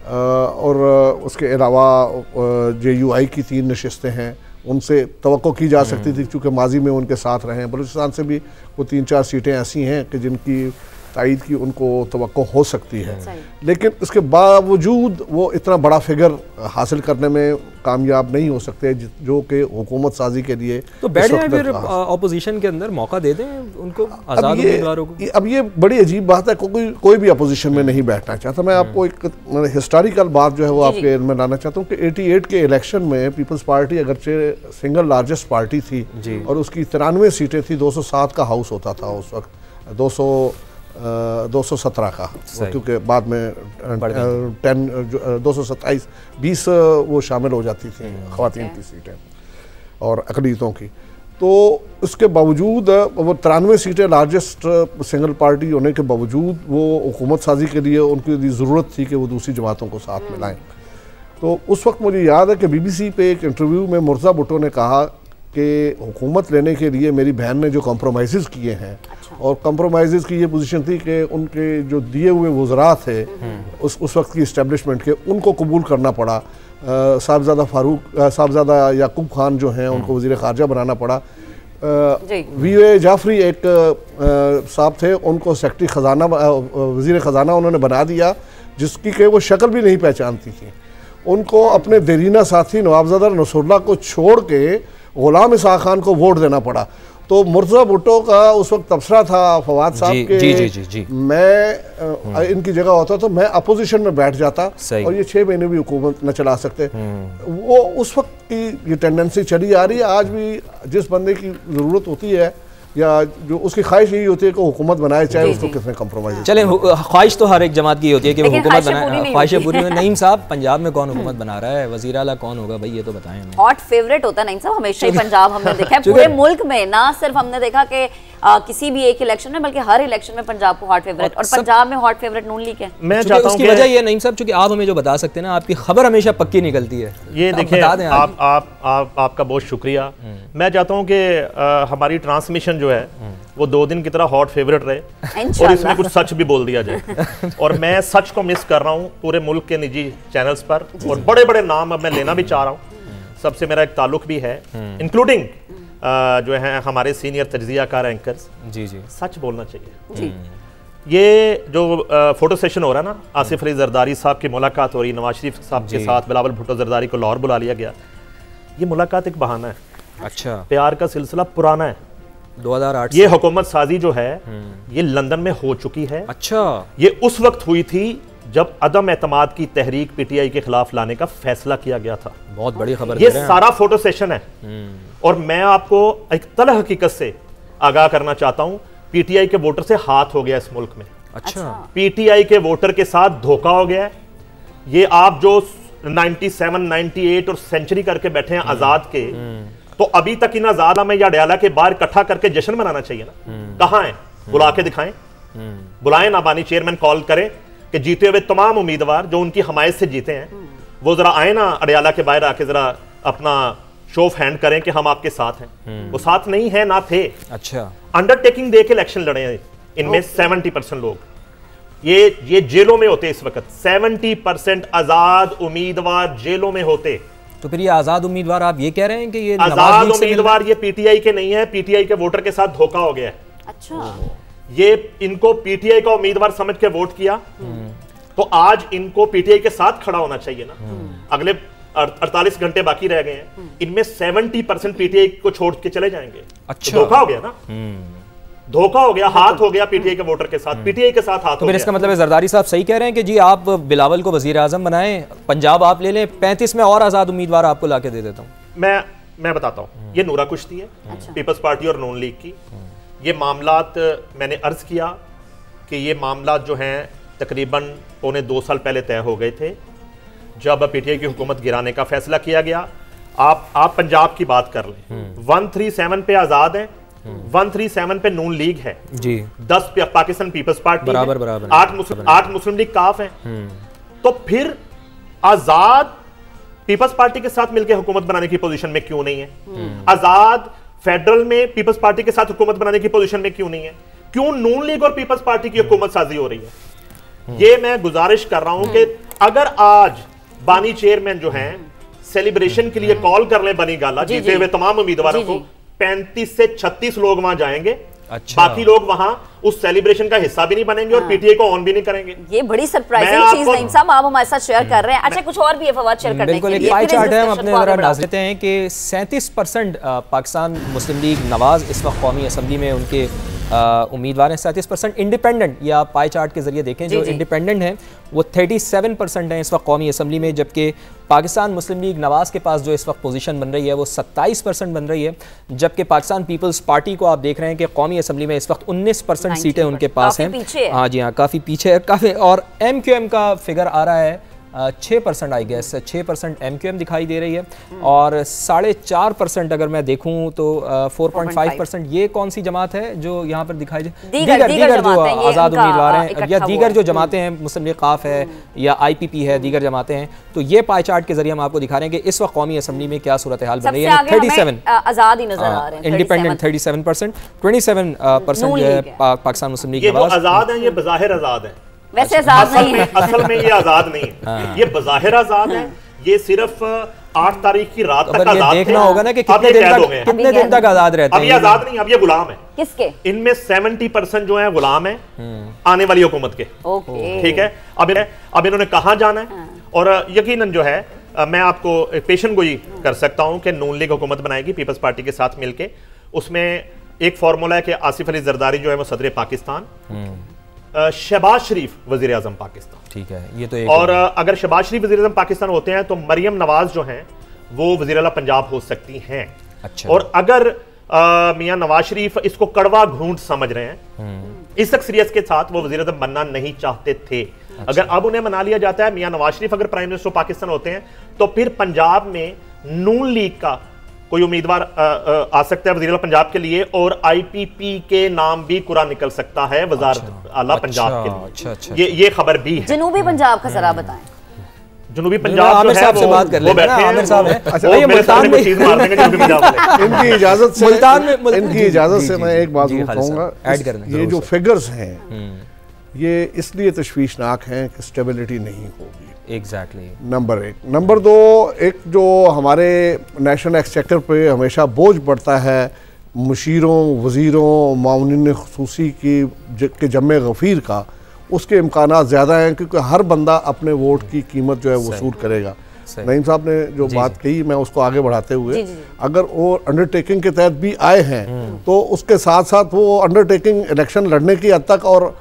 S6: और उसके अलावा JUI की 3 नशिस्तें हैं, उनसे तवक्को की जा सकती थी चूँकि माजी में उनके साथ रहे हैं। बलूचिस्तान से भी वो 3-4 सीटें ऐसी हैं कि जिनकी तायद की उनको तवक्को हो सकती है, लेकिन उसके बावजूद वो इतना बड़ा फिगर हासिल करने में कामयाब नहीं हो सकते जो कि हुकूमत साजी के लिए।
S1: तो बैठ जाए फिर अपोजिशन के अंदर, मौका दे दें उनको, आज़ाद उम्मीदवारों को।
S6: अब ये बड़ी अजीब बात है, कोई भी अपोजिशन में नहीं बैठना चाहता। मैं आपको एक हिस्टोरिकल बात जो है वो आपके में लाना चाहता हूँ कि 88 के इलेक्शन में पीपल्स पार्टी अगरचे सिंगल लार्जेस्ट पार्टी थी और उसकी 93 सीटें थी, 207 का हाउस होता था उस वक्त, 217 का, क्योंकि बाद में 227 20 वो शामिल हो जाती थी ख़वातीन की सीटें और अक़लियतों की। तो उसके बावजूद वो 93 सीटें लार्जेस्ट सिंगल पार्टी होने के बावजूद वो हुकूमत साजी के लिए उनकी ज़रूरत थी कि वो दूसरी जमातों को साथ मिलाएं। तो उस वक्त मुझे याद है कि BBC पे एक इंटरव्यू में मुर्जा भुट्टो ने कहा कि हुकूमत लेने के लिए मेरी बहन ने जो कॉम्प्रोमाइज़ किए हैं, और कॉम्प्रोमाइज़ की ये पोजीशन थी कि उनके जो दिए हुए वज़रा थे उस वक्त की इस्टेब्लिशमेंट के, उनको कबूल करना पड़ा। साहबज़ादा याकूब खान जो हैं उनको वज़ीर ख़ारजा बनाना पड़ा। VA जाफरी एक साहब थे, उनको सेक्रेटरी ख़जाना, वज़ीर ख़जाना उन्होंने बना दिया, जिसकी कि वो शक्ल भी नहीं पहचानती थी। उनको अपने देरीना साथी नवाबज़ादा नसरुल्लाह को छोड़ के गुलाम इसाक़ खान को वोट देना पड़ा। तो मुर्जा भुट्टो का उस वक्त तबसरा था फवाद साहब के, मैं इनकी जगह होता तो मैं अपोजिशन में बैठ जाता और ये 6 महीने भी हुकूमत न चला सकते। वो उस वक्त की ये टेंडेंसी चली आ रही है। आज भी जिस बंदे की ज़रूरत होती है या जो उसकी ख्वाहिश यही होती है कि हुकूमत बनाए, चाहे उसको कितने कम्प्रोमाइज़।
S1: चले, ख्वाहिश तो हर एक जमात की होती है कि वो हुकूमत बनाए, ख्वाहिशें पूरी हो। नईम साहब, पंजाब में कौन हुकूमत बना रहा है, वज़ीर आला कौन होगा भाई, ये तो बताएं हमें।
S2: हॉट फेवरेट होता है नईम साहब हमेशा ही पंजाब, हमने देखा है पूरे मुल्क में, ना सिर्फ हमने देखा कि किसी भी एक इलेक्शन में बल्कि हर इलेक्शन में पंजाब को हॉट फेवरेट, और पंजाब में हॉट फेवरेट नून लीग है।
S1: मैं चाहता हूं, उसकी वजह ये नईम साहब, चूंकि आप हमें जो बता सकते हैं ना, आपकी खबर हमेशा पक्की निकलती है।
S7: ये देखिए, आपका बहुत शुक्रिया। मैं चाहता हूं कि हमारी ट्रांसमिशन जो है वो 2 दिन की तरह हॉट फेवरेट रहे और इसमें कुछ सच भी बोल दिया जाए। और मैं सच को मिस कर रहा हूँ पूरे मुल्क के निजी चैनल्स पर, और बड़े बड़े नाम अब मैं लेना भी चाह रहा हूँ, सबसे मेरा एक ताल्लुक भी है, इंक्लूडिंग जो है हमारे सीनियर तज्जियाकार एंकर्स,
S1: जी जी,
S7: सच बोलना चाहिए
S2: जी।
S7: ये जो फोटो सेशन हो रहा है ना, आसिफ अली जरदारी साहब की मुलाकात हो रही, नवाज शरीफ साहब के साथ बिलावल भुट्टो जरदारी को लाहौर बुला लिया गया, ये मुलाकात एक बहाना है।
S1: अच्छा,
S7: प्यार का सिलसिला पुराना है,
S1: 2008
S7: ये हुकूमत साजी जो है ये लंदन में हो चुकी है।
S1: अच्छा,
S7: ये उस वक्त हुई थी जब अदम एतमाद की तहरीक पीटीआई के खिलाफ लाने का फैसला किया गया था।
S1: बहुत बड़ी खबर
S7: ये सारा फोटो सेशन है। और मैं आपको एक तल हकीकत से आगाह करना चाहता हूं, पीटीआई के वोटर से हाथ हो गया इस मुल्क में।
S1: अच्छा,
S7: पीटीआई के वोटर के साथ धोखा हो गया है। ये आप जो 97, 98 और सेंचुरी करके बैठे हैं आजाद के, तो अभी तक इन आजाद में या अडयाला के बाहर इकट्ठा करके जश्न मनाना चाहिए ना। कहां है? बुला के दिखाएं, बुलाएं ना, बानी चेयरमैन कॉल करें कि जीते हुए तमाम उम्मीदवार जो उनकी हमायत से जीते हैं वो जरा आए ना अडयाला के बाहर आके जरा अपना शो ऑफ हैंड करें कि हम आपके साथ हैं। वो साथ नहीं है ना थे।
S1: अच्छा,
S7: अंडरटेकिंग दे के इलेक्शन लड़े हैं इनमें 70% लोग ये जेलों में होते इस वक्त। 70% आजाद उम्मीदवार जेलों में होते।
S1: तो फिर ये आजाद उम्मीदवार आप ये कह रहे हैं कि ये
S7: आजाद उम्मीदवार ये पीटीआई के नहीं है, पीटीआई के वोटर के साथ धोखा हो गया है।
S2: अच्छा,
S7: ये इनको पीटीआई का उम्मीदवार समझ के वोट किया, तो आज इनको पीटीआई के साथ खड़ा होना चाहिए ना। अगले 48 घंटे बाकी रह गए हैं, इनमें 70% पीटीआई को छोड़ के चले जाएंगे।
S1: अच्छा,
S7: तो धोखा हो गया ना, धोखा हो गया, हाथ हो गया पीटीआई के वोटर के साथ, पीटीआई के साथ हाथ
S1: तो
S7: हो
S1: फिर
S7: गया।
S1: इसका मतलब है जरदारी साहब सही कह रहे हैं कि जी आप बिलावल को वजीर आजम बनाएं, पंजाब आप ले लें, 35 में और आजाद उम्मीदवार आपको लाके दे देता हूं।
S7: मैं बताता हूं, ये नूरा कुश्ती है, पीपल्स पार्टी और नून लीग की। ये मामलात मैंने अर्ज किया कि ये मामलात जो हैं तकरीबन 2.25 साल पहले तय हो गए थे जब पीटीआई की हुकूमत गिराने का फैसला किया गया। आप पंजाब की बात कर लें, 137 पे आजाद है, 137 पे नून लीग है
S1: जी,
S7: 10 पे पाकिस्तान पीपल्स पार्टी
S1: बराबर
S7: है,
S1: बराबर
S7: 8 मुस्लिम लीग काफ है। तो फिर आजाद पीपल्स पार्टी के साथ मिलकर हुकूमत बनाने की पोजीशन में क्यों नहीं है? आजाद फेडरल में पीपल्स पार्टी के साथ हुकूमत बनाने की पोजीशन में क्यों नहीं है? क्यों नून लीग और पीपल्स पार्टी की हुकूमत साजी हो रही है? ये मैं गुजारिश कर रहा हूं कि अगर आज बानी चेयरमैन जो हैं सेलिब्रेशन के लिए कॉल कर ले बनी गाला जीते हुए तमाम उम्मीदवारों को, 35 से 36 लोग वहां जाएंगे।
S1: अच्छा,
S7: बाकी लोग वहां उस सेलिब्रेशन का हिस्सा भी नहीं बनेंगे और पीटीआई को ऑन भी नहीं करेंगे।
S2: ये बड़ी सरप्राइजिंग चीज नहीं साहब, आप हमारे साथ शेयर कर रहे हैं। अच्छा, कुछ और भी फवाद शेयर करने
S1: बिल्कुल, एक पाई चार्ट है, हम अपने जरा नाज़ लेते हैं कि 37% पाकिस्तान मुस्लिम लीग नवाज इस वक्त कौमी असम्बली में उनके उम्मीदवार हैं। 37% इंडिपेंडेंट, ये आप पाई चार्ट के जरिए देखें, जो इंडिपेंडेंट हैं वो 37% हैं इस वक्त कौमी असम्बली में, जबकि पाकिस्तान मुस्लिम लीग नवाज के पास जो इस वक्त पोजीशन बन रही है वो 27% बन रही है, जबकि पाकिस्तान पीपल्स पार्टी को आप देख रहे हैं कि कौमी असम्बली में इस वक्त 19% सीटें उनके पास हैं। हाँ जी हाँ, काफ़ी पीछे है काफ़ी। और MQM का फिगर आ रहा है 6% आई गेस, 6% MQM दिखाई दे रही है, और 4.5% अगर मैं देखूं तो 4.5% ये कौन सी जमात है जो यहाँ पर दिखाई दे? दीगर जो आज़ाद उम्मीदवार हैं या दीगर जो जमातें हैं, मुस्लिम लीग काफ है या IPP है, दीगर जमातें हैं। तो ये पाई चार्ट के जरिए हम आपको दिखा रहे हैं कि इस वक्त कौमी असम्बली में क्या सूरत हाल बन रही है। 37
S2: आजाद ही नजर आ रहे हैं,
S1: इंडिपेंडेंट 37%, 27% जो है पाकिस्तान मुस्लिम लीग।
S7: ये जो आजाद है ये बज़ाहिर आजाद है,
S2: वैसे आजाद नहीं है।
S7: असल में ये आजाद नहीं है, ये बज़ाहिर आजाद है। ये सिर्फ 8 तारीख की रात तक आजाद थे।
S1: देखना होगा ना कि कितने दिन तक आजाद रहते हैं।
S7: अब ये आजाद नहीं, अब ये गुलाम है।
S2: किसके?
S7: इनमें 70% जो है गुलाम है आने वाली हुकूमत के। ठीक है, अब इन्होंने कहां जाना है? और यकीनन जो है मैं आपको पेशन गोई कर सकता हूं कि नून लीग हुकूमत बनाएगी पीपल्स पार्टी के साथ मिलकर। उसमें एक फॉर्मूला है कि आसिफ अली जरदारी जो है वो सदर पाकिस्तान, शहबाज शरीफ वजीर आजम पाकिस्तान। ठीक है, ये तो एक और अगर शहबाज शरीफ वजीर आजम पाकिस्तान होते हैं तो मरियम नवाज जो हैं वो वजीर आला पंजाब हो सकती हैं। अच्छा। और अगर मियां नवाज शरीफ इसको कड़वा घूंट समझ रहे हैं, इस अक्सरियत के साथ वो वजीर आजम बनना नहीं चाहते थे। अच्छा। अगर अब उन्हें मना लिया जाता है, मियां नवाज शरीफ अगर प्राइम मिनिस्टर पाकिस्तान होते हैं, तो फिर पंजाब में नून लीग का कोई उम्मीदवार आ सकता है वज़ीर-ए-आला पंजाब के लिए, और IPP के नाम भी कुरा निकल सकता है वज़ारत आला पंजाब के लिए। अच्छा। ये खबर भी है।
S2: जनूबी पंजाब का जरा बताएं।
S7: जनूबी पंजाब
S1: आमिर साहब से बात कर लेते हैं। आमिर साहब है, अच्छा ये मुल्तान में चीज मार देंगे जनूबी पंजाब।
S6: इनकी इजाजत से मैं एक बात कहूंगा, ऐड करने ये जो फिगर्स हैं ये इसलिए तशवीशनाक हैं कि स्टेबिलिटी नहीं होगी।
S1: Exactly
S6: number 1। नंबर 2, एक जो हमारे नेशनल एक्सचेकर पे हमेशा बोझ पड़ता है मुशीरों, वज़ीरों, माउनिन ख़ुसूसी के जम्मे गफ़ीर का, उसके इम्कानात ज़्यादा हैं क्योंकि हर बंदा अपने वोट की कीमत जो है वसूल करेगा। नईम साहब ने जो बात कही, मैं उसको आगे बढ़ाते हुए, अगर वो अंडरटेकिंग के तहत भी आए हैं तो उसके साथ साथ वो अंडरटेकिंग इलेक्शन लड़ने की हद तक और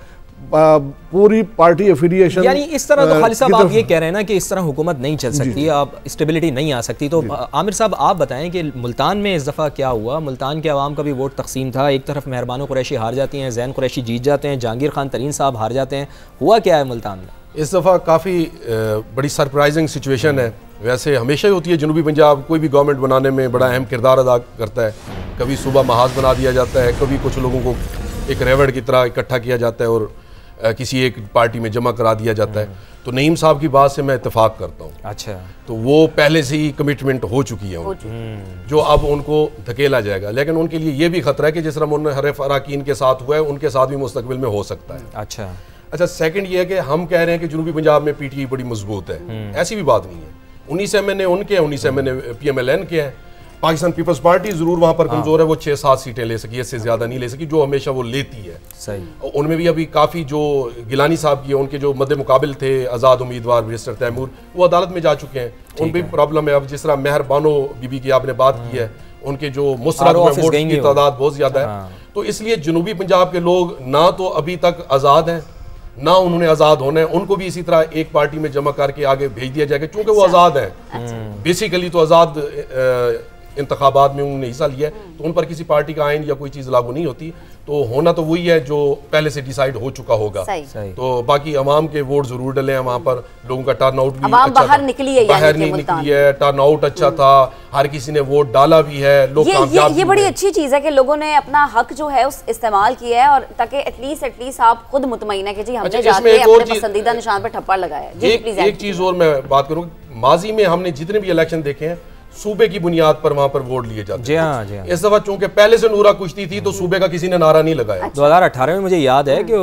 S6: पूरी पार्टी एफिलिएशन,
S1: यानी इस तरह तो खालिद साहब आप ये कह रहे हैं ना कि इस तरह हुकूमत नहीं चल सकती, आप स्टेबिलिटी नहीं आ सकती। तो आमिर साहब आप बताएं कि मुल्तान में इस दफ़ा क्या हुआ? मुल्तान के अवाम का भी वोट तकसीम था, एक तरफ मेहरबानो कुरैशी हार जाती हैं, जैन कुरैशी जीत जाते हैं, जहांगीर खान तरीन साहब हार जाते हैं, हुआ क्या है मुल्तान में?
S3: इस दफ़ा काफ़ी बड़ी सरप्राइजिंग सिचुएशन है। वैसे हमेशा ही होती है, जनूबी पंजाब कोई भी गवर्नमेंट बनाने में बड़ा अहम किरदार अदा करता है। कभी सूबा महाज बना दिया जाता है, कभी कुछ लोगों को एक रेवड़ की तरह इकट्ठा किया जाता है और किसी एक पार्टी में जमा करा दिया जाता है। तो नईम साहब की बात से मैं इत्तेफाक करता हूँ।
S1: अच्छा,
S3: तो वो पहले से ही कमिटमेंट हो चुकी है जो अब उनको धकेला जाएगा। लेकिन उनके लिए ये भी खतरा है कि जिस तरह उन्होंने हरेफ अराकीन के साथ हुआ है, उनके साथ भी मुस्तकबिल में हो सकता है। अच्छा, सेकंड ये है कि हम कह रहे हैं कि जनूबी पंजाब में पीटीआई बड़ी मजबूत है, ऐसी भी बात नहीं है। 19 MNA उनके हैं, 19 MNA PMLN के हैं। पाकिस्तान पीपल्स पार्टी जरूर वहां पर कमजोर है, वो 6-7 सीटें ले सकी, इससे ज्यादा नहीं ले सकी, जो हमेशा वो लेती है।
S1: सही।
S3: उनमें भी अभी काफी जो गिलानी साहब की, उनके जो मद्दे मुकाबिल थे आजाद उम्मीदवार बैरिस्टर तैमूर, वो अदालत में जा चुके हैं, उन भी प्रॉब्लम है। अब जिस तरह मेहरबानो बीबी की आपने बात की है, उनके जो मुस्तरद वोट की तादाद बहुत ज्यादा है। तो इसलिए जनूबी पंजाब के लोग ना तो अभी तक आजाद हैं, ना उन्होंने आज़ाद होना है, उनको भी इसी तरह एक पार्टी में जमा करके आगे भेज दिया जाएगा, क्योंकि वो आज़ाद है। बेसिकली तो आज़ाद इंतखाबात में उन्होंने हिस्सा लिया है, तो उन पर किसी पार्टी का आइन या कोई चीज़ लागू नहीं होती। तो होना तो वही है जो पहले से डिसाइड हो चुका होगा। तो बाकी अवाम के वोट जरूर डले हैं वहाँ पर, लोगों का टर्न आउट भी अच्छा
S2: बाहर निकली है,
S3: बाहर नहीं निकली है, टर्न आउट अच्छा था, हर किसी ने वोट डाला भी है, लोग कामयाब।
S2: ये बड़ी अच्छी चीज़ है कि लोगों ने अपना हक जो है उस इस्तेमाल किया है, और ताकि एटलीस्ट आप खुद मुतमईन है कि जी हमने जाके अपने पसंदीदा निशान पर ठप्पा लगाया है।
S3: एक चीज़ और मैं बात करूँ, माजी में हमने जितने भी इलेक्शन देखे हैं सूबे की बुनियाद पर वहां पर वोट लिए जाते हैं। जी हाँ। इस दफा चूंकि पहले से नूरा कुश्ती थी तो सूबे का किसी ने नारा नहीं लगाया।
S1: 2018 में मुझे याद है कि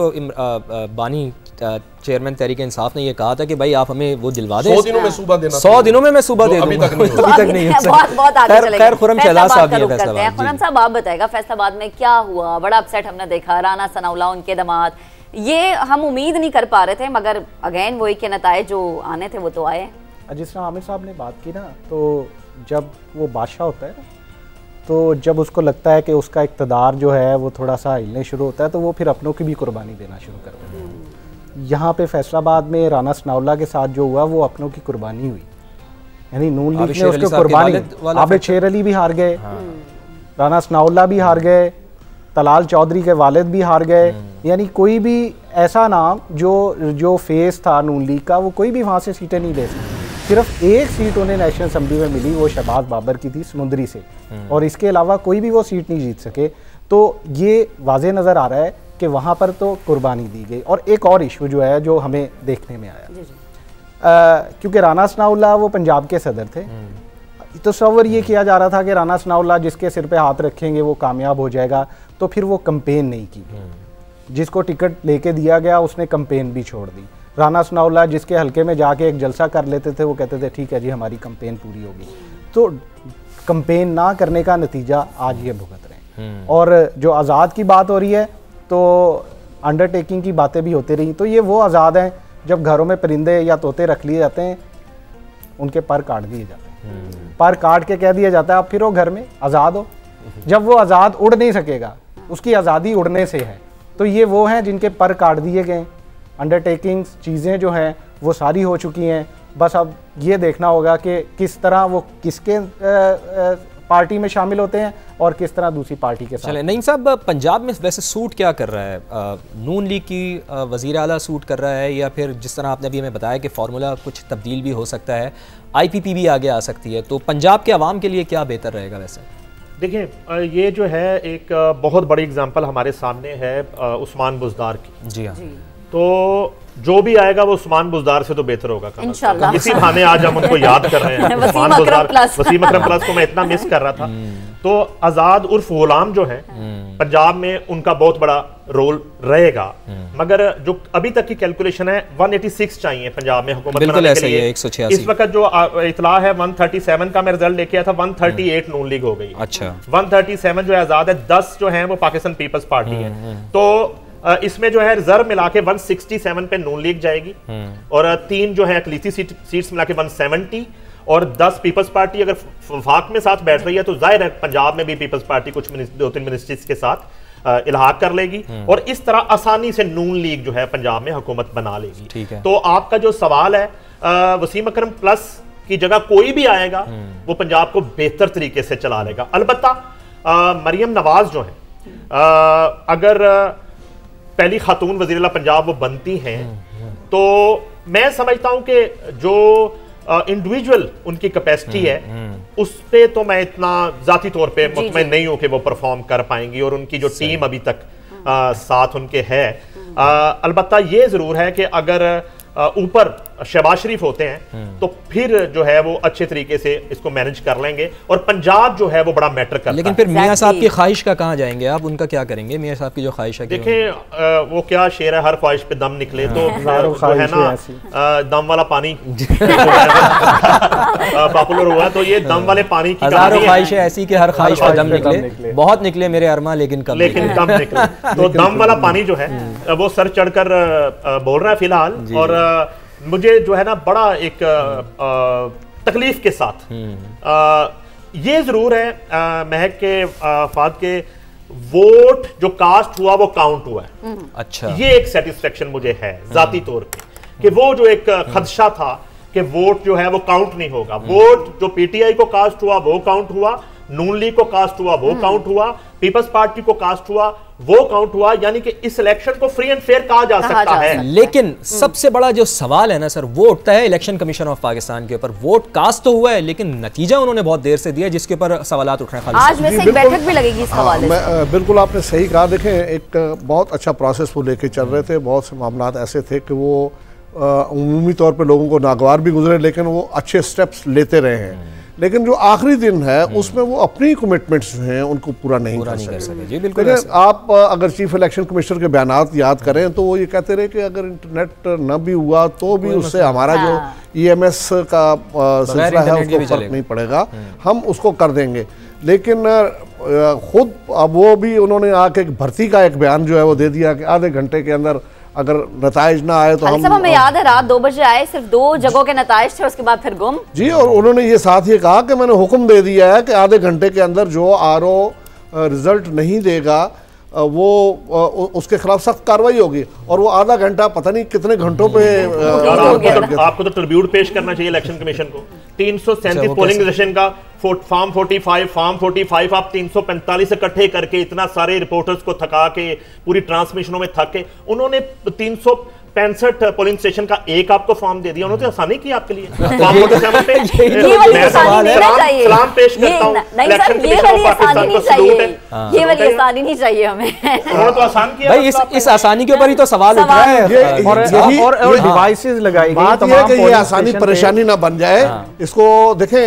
S1: बानी चेयरमैन तहरीक इंसाफ ने ये कहा था कि भाई आप हमें वो दिलवा दें,
S3: 100 दिनों में सूबा देना,
S1: 100 दिनों में मैं सूबा दे दूंगा।
S3: अभी तक
S2: नहीं बहुत आगे चले गए।
S1: खुर्रम शहजाद साहब ये फैसला,
S2: खुर्रम साहब आप बताएगा फैसलाबाद में क्या हुआ? बड़ा अपसेट हमने देखा, राना सनाउल्लाह उनके दामाद, ये हम उम्मीद नहीं कर पा रहे थे, मगर अगेन वही के नताए जो आने थे वो तो आए।
S8: जिस तरह आमिर साहब ने बात की ना, तो जब वो बादशाह होता है तो जब उसको लगता है कि उसका इक़्तिदार जो है वो थोड़ा सा हिलने शुरू होता है, तो वो फिर अपनों की भी कुर्बानी देना शुरू कर देता है। यहाँ पे फैसलाबाद में राना सनाउल्लाह के साथ जो हुआ वो अपनों की कुर्बानी हुई, यानी नून लीग ने उसको कुर्बानी। आबिद शेर अली भी हार गए, राना सनाउल्लाह भी हार गए, तलाल चौधरी के वालिद भी हार गए, यानी कोई भी ऐसा नाम जो फेस था नून लीग का, वो कोई भी वहाँ से सीटें नहीं ले सकता। सिर्फ एक सीट उन्हें नेशनल असेंबली में मिली, वो शहबाज बाबर की थी समुंदरी से, और इसके अलावा कोई भी वो सीट नहीं जीत सके। तो ये वाज़े नज़र आ रहा है कि वहाँ पर तो कुर्बानी दी गई। और एक और इशू जो है जो हमें देखने में आया, क्योंकि राना सनाउल्लाह वो पंजाब के सदर थे, तो तस्वर ये किया जा रहा था कि राना सनाउल्लाह जिसके सिर पे हाथ रखेंगे वो कामयाब हो जाएगा, तो फिर वो कंपेन नहीं की। जिसको टिकट लेके दिया गया उसने कंपेन भी छोड़ दी। राना सनाउल्लाह जिसके हल्के में जाके एक जलसा कर लेते थे, वो कहते थे ठीक है जी हमारी कंपेन पूरी होगी। तो कंपेन ना करने का नतीजा आज ये भुगत रहे हैं। और जो आज़ाद की बात हो रही है, तो अंडरटेकिंग की बातें भी होती रही, तो ये वो आज़ाद हैं जब घरों में परिंदे या तोते रख लिए जाते हैं, उनके पर काट दिए जाते हैं, पर काट के कह दिया जाता है आप फिर वो घर में आज़ाद हो। जब वो आज़ाद उड़ नहीं सकेगा, उसकी आज़ादी उड़ने से है, तो ये वो हैं जिनके पर काट दिए गए। अंडरटेकिंग्स चीज़ें जो हैं वो सारी हो चुकी हैं, बस अब ये देखना होगा कि किस तरह वो किसके पार्टी में शामिल होते हैं और किस तरह दूसरी पार्टी के साथ।
S1: चले नईम साहब, पंजाब में वैसे सूट क्या कर रहा है? नून लीग की वज़ीर आला सूट कर रहा है, या फिर जिस तरह आपने अभी हमें बताया कि फार्मूला कुछ तब्दील भी हो सकता है, IPP भी आगे आ सकती है, तो पंजाब के अवाम के लिए क्या बेहतर रहेगा? वैसे
S7: देखिए, ये जो है एक बहुत बड़ी एग्जाम्पल हमारे सामने है उस्मान बुज़दार की।
S1: जी हाँ।
S7: तो जो भी आएगा वो उस्मान बुज़दार से तो बेहतर होगा इंशाल्लाह। इसी बहाने आज हम उनको याद कर रहे हैं। वसीम अकरम प्लस को मैं इतना मिस कर रहा था। तो आज़ाद उर्फ गुलाम जो है पंजाब में उनका बहुत बड़ा रोल रहेगा, मगर जो अभी तक की कैलकुलेशन है 186 चाहिए पंजाब में हुकूमत बनाने के लिए।
S1: 186
S7: इस वक्त जो इतला है 137 का मैं रिजल्ट लेके आया था, 138 नून लीग हो गई।
S1: अच्छा
S7: 137 जो है आज़ाद है, 10 जो है वो पाकिस्तान पीपल्स पार्टी है। तो इसमें जो है रिजर्व मिला के 167 पे नून लीग जाएगी और 3 जो है अकलीती सीट्स मिला के 170 और 10 पीपल्स पार्टी अगर वफाक में साथ बैठ रही है तो जाहिर है पंजाब में भी पीपल्स पार्टी कुछ 2-3 मिनिस्ट्रीज के साथ इल्हाक कर लेगी और इस तरह आसानी से नून लीग जो है पंजाब में हुकूमत बना लेगी।
S1: ठीक है।
S7: तो आपका जो सवाल है, वसीम अकरम प्लस की जगह कोई भी आएगा वो पंजाब को बेहतर तरीके से चला लेगा। अलबत्ता मरियम नवाज जो है अगर पहली खातून वज़ीर-ए-आला पंजाब वो बनती हैं तो मैं समझता हूं कि जो इंडिविजुअल उनकी कैपेसिटी है उस पे तो मैं इतना जाती तौर पे मुतमईन नहीं हूं कि वो परफॉर्म कर पाएंगी और उनकी जो टीम अभी तक साथ उनके है। अलबत्ता ये जरूर है कि अगर ऊपर शहबाज शरीफ होते हैं तो फिर जो है वो अच्छे तरीके से इसको मैनेज कर लेंगे और पंजाब जो है वो बड़ा मैटर करता है।
S1: लेकिन फिर मियां साहब की ख्वाहिश का कहाँ जाएंगे आप, उनका क्या करेंगे? मियां साहब की जो ख्वाहिश है,
S7: देखें वो क्या शेर है, हर ख्वाहिश पे दम निकले। तो जो है ना दम वाला पानी पॉपुलर हुआ, तो ये दम वाले पानी की
S1: हजारों ख्वाहिशें ऐसी कि हर ख्वाहिश पे दम निकले। बहुत निकले मेरे अरमा लेकिन कम
S7: निकले। तो दम वाला पानी जो है वो सर चढ़कर बोल रहा है फिलहाल, और मुझे जो है ना बड़ा एक तकलीफ के साथ ये जरूर है महक के फाद के वोट जो कास्ट हुआ वो काउंट हुआ है।
S1: अच्छा,
S7: ये एक सेटिस्फेक्शन मुझे है जाती तौर पे कि वो जो एक खदशा था कि वोट जो है वो काउंट नहीं होगा, वोट जो पीटीआई को कास्ट हुआ वो काउंट हुआ, नून लीग को कास्ट हुआ वो काउंट हुआ, पीपल्स पार्टी को कास्ट हुआ वो काउंट हुआ, यानी कि इस इलेक्शन को फ्री एंड फेयर कहा जा सकता है।
S1: लेकिन सबसे बड़ा जो सवाल है ना सर, वो उठता है इलेक्शन कमीशन ऑफ पाकिस्तान के ऊपर। वोट कास्ट तो हुआ है लेकिन नतीजा उन्होंने बहुत देर से दिया, जिसके ऊपर सवालात उठ रहे हैं।
S2: आज वैसे एक बैठक भी लगेगी इस हवाले से।
S6: बिल्कुल आपने सही कहा। देखें एक बहुत अच्छा प्रोसेस वो लेके चल रहे थे, बहुत से मामला ऐसे थे कि वो उमूमी तौर पर लोगों को नागवार भी गुजरे, लेकिन वो अच्छे स्टेप्स लेते रहे हैं। लेकिन जो आखिरी दिन है उसमें वो अपनी कमिटमेंट्स जो हैं उनको पूरा नहीं कर सके।
S1: जी बिल्कुल।
S6: आप अगर चीफ इलेक्शन कमिश्नर के बयानात याद करें तो वो ये कहते रहे कि अगर इंटरनेट न भी हुआ तो भी उससे हमारा जो EMS का सिलसिला है उसको फर्क नहीं पड़ेगा, हम उसको कर देंगे। लेकिन खुद अब वो भी उन्होंने आके भर्ती का एक बयान जो है वो दे दिया कि आधे घंटे के अंदर अगर नताइज ना आए तो
S2: हमें याद है रात 2 बजे आए, सिर्फ 2 जगहों के नताइज थे, उसके बाद फिर गुम।
S6: जी, और उन्होंने ये साथ ये कहा कि मैंने हुक्म दे दिया है कि आधे घंटे के अंदर जो RO रिजल्ट नहीं देगा वो उसके खिलाफ सख्त कार्रवाई होगी। और वो आधा घंटा पता नहीं कितने घंटों पे
S7: आपको तो ट्रिब्यूट पेश करना चाहिए इलेक्शन कमीशन को। 337 पोलिंग स्टेशन का फॉर्म 45 आप 345 इकट्ठे करके इतना सारे रिपोर्टर्स को थका के पूरी ट्रांसमिशनों में थक के उन्होंने 365 पोलिंग स्टेशन का एक आपको फॉर्म दे दिया। उन्होंने तो आसानी की आपके लिए। सलाम पेश करता हूं,
S2: ये वाली आसानी नहीं चाहिए हमें।
S7: उन्होंने तो आसान किया
S1: भाई, इस आसानी के ऊपर ही तो सवाल उठ रहा है
S8: और डिवाइसेस लगाई गई।
S6: बात यह है कि ये आसानी परेशानी ना बन जाए। इसको देखें,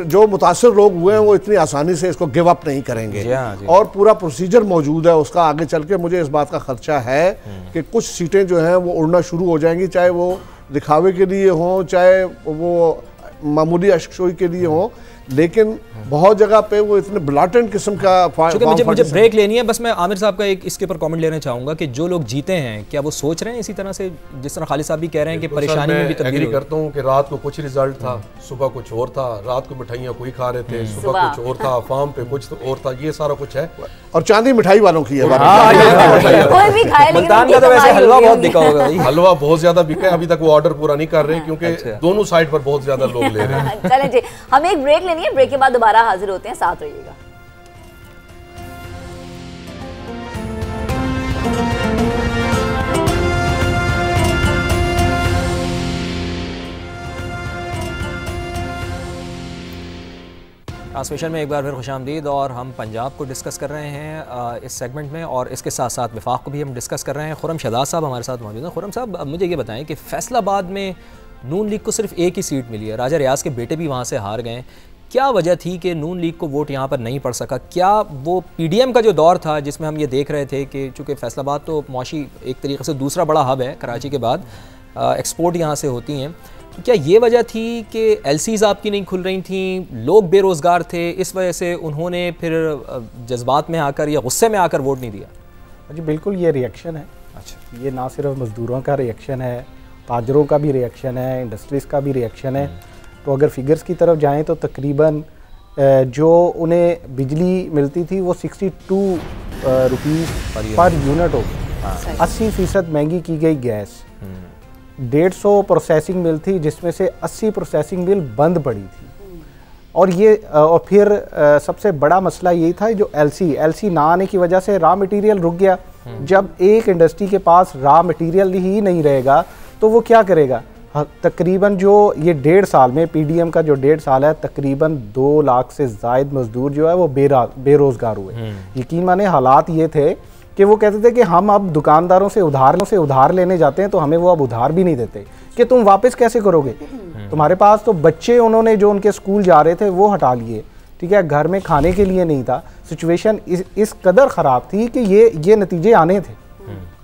S6: जो मुतासिर लोग हुए हैं वो इतनी आसानी से इसको गिव अप नहीं करेंगे और पूरा प्रोसीजर मौजूद है उसका। आगे चल के मुझे इस बात का खदशा है कि कुछ सीटें जो हैं वो उड़ना शुरू हो जाएंगी, चाहे वो दिखावे के लिए हों चाहे वो मामूली अशकोई के लिए हों, लेकिन बहुत जगह पे वो इतने ब्लाटेंट किस्म का
S1: मुझे ब्रेक लेनी है। बस मैं आमिर साहब का एक इसके ऊपर कमेंट लेना चाहूंगा कि जो लोग जीते हैं क्या वो सोच रहे हैं इसी तरह से जिस तरह खालिद साहब भी कह रहे हैं कि परेशानी में भी तब्दीली
S9: करता हूँ कि रात को कुछ रिजल्ट था, सुबह कुछ और था, रात को मिठाइयाँ कोई खा रहे थे, सुबह कुछ और था, फार्म पे कुछ और था, ये सारा कुछ है।
S6: और चांदी मिठाई वालों की है।
S1: मुल्तान का तो वैसे हलवा बहुत बिका होगा।
S9: हलवा बहुत ज्यादा बिका है, अभी तक वो ऑर्डर पूरा नहीं कर रहे क्योंकि दोनों साइड पर बहुत ज्यादा लोग ले रहे हैं।
S2: चलें जी, हमें एक ब्रेक लेनी है, ब्रेक के बाद दोबारा हाजिर होते हैं, साथ रहिएगा।
S1: ट्रांसमिशन में एक बार फिर खुशामदीद, और हम पंजाब को डिस्कस कर रहे हैं इस सेगमेंट में, और इसके साथ साथ वफाक को भी हम डिस्कस कर रहे हैं। खुर्रम शहजाद साहब हमारे साथ मौजूद हैं। खुर्रम साहब, मुझे ये बताएं कि फैसलाबाद में नून लीग को सिर्फ एक ही सीट मिली है, राजा रियाज के बेटे भी वहाँ से हार गए। क्या वजह थी कि नून लीग को वोट यहाँ पर नहीं पड़ सका? क्या वो PDM का जो दौर था जिसमें हम ये देख रहे थे कि चूँकि फैसलाबाद तो मौशी एक तरीके से दूसरा बड़ा हब है कराची के बाद, एक्सपोर्ट यहाँ से होती हैं, तो क्या ये वजह थी कि LCs आपकी नहीं खुल रही थी, लोग बेरोज़गार थे, इस वजह से उन्होंने फिर जज्बात में आकर या गुस्से में आकर वोट नहीं दिया?
S8: जी बिल्कुल, ये रिएक्शन है। अच्छा, ये ना सिर्फ मज़दूरों का रिएक्शन है, ताजरों का भी रिएक्शन है, इंडस्ट्रीज़ का भी रिएक्शन है। तो अगर फिगर्स की तरफ जाएं तो तकरीबन जो उन्हें बिजली मिलती थी वो 62 रुपीज़ पर यूनिट हो गई। 80% महंगी की गई गैस, 150 प्रोसेसिंग मिल थी जिसमें से 80 प्रोसेसिंग मिल बंद पड़ी थी। और ये और फिर सबसे बड़ा मसला यही था जो LC ना आने की वजह से रॉ मटेरियल रुक गया। जब एक इंडस्ट्री के पास रॉ मटेरियल ही नहीं रहेगा तो वो क्या करेगा? तकरीबन जो ये 1.5 साल में PDM का जो 1.5 साल है, तकरीबन 2 लाख से ज़ायद मजदूर जो है वो बेरोज़गार हुए। यकीन माने हालात ये थे कि वो कहते थे कि हम अब दुकानदारों से उधार लेने जाते हैं तो हमें वो अब उधार भी नहीं देते कि तुम वापस कैसे करोगे, तुम्हारे पास तो बच्चे उन्होंने जो उनके स्कूल जा रहे थे वो हटा लिए, ठीक है, घर में खाने के लिए नहीं था। सिचुएशन इस कदर ख़राब थी कि ये नतीजे आने थे।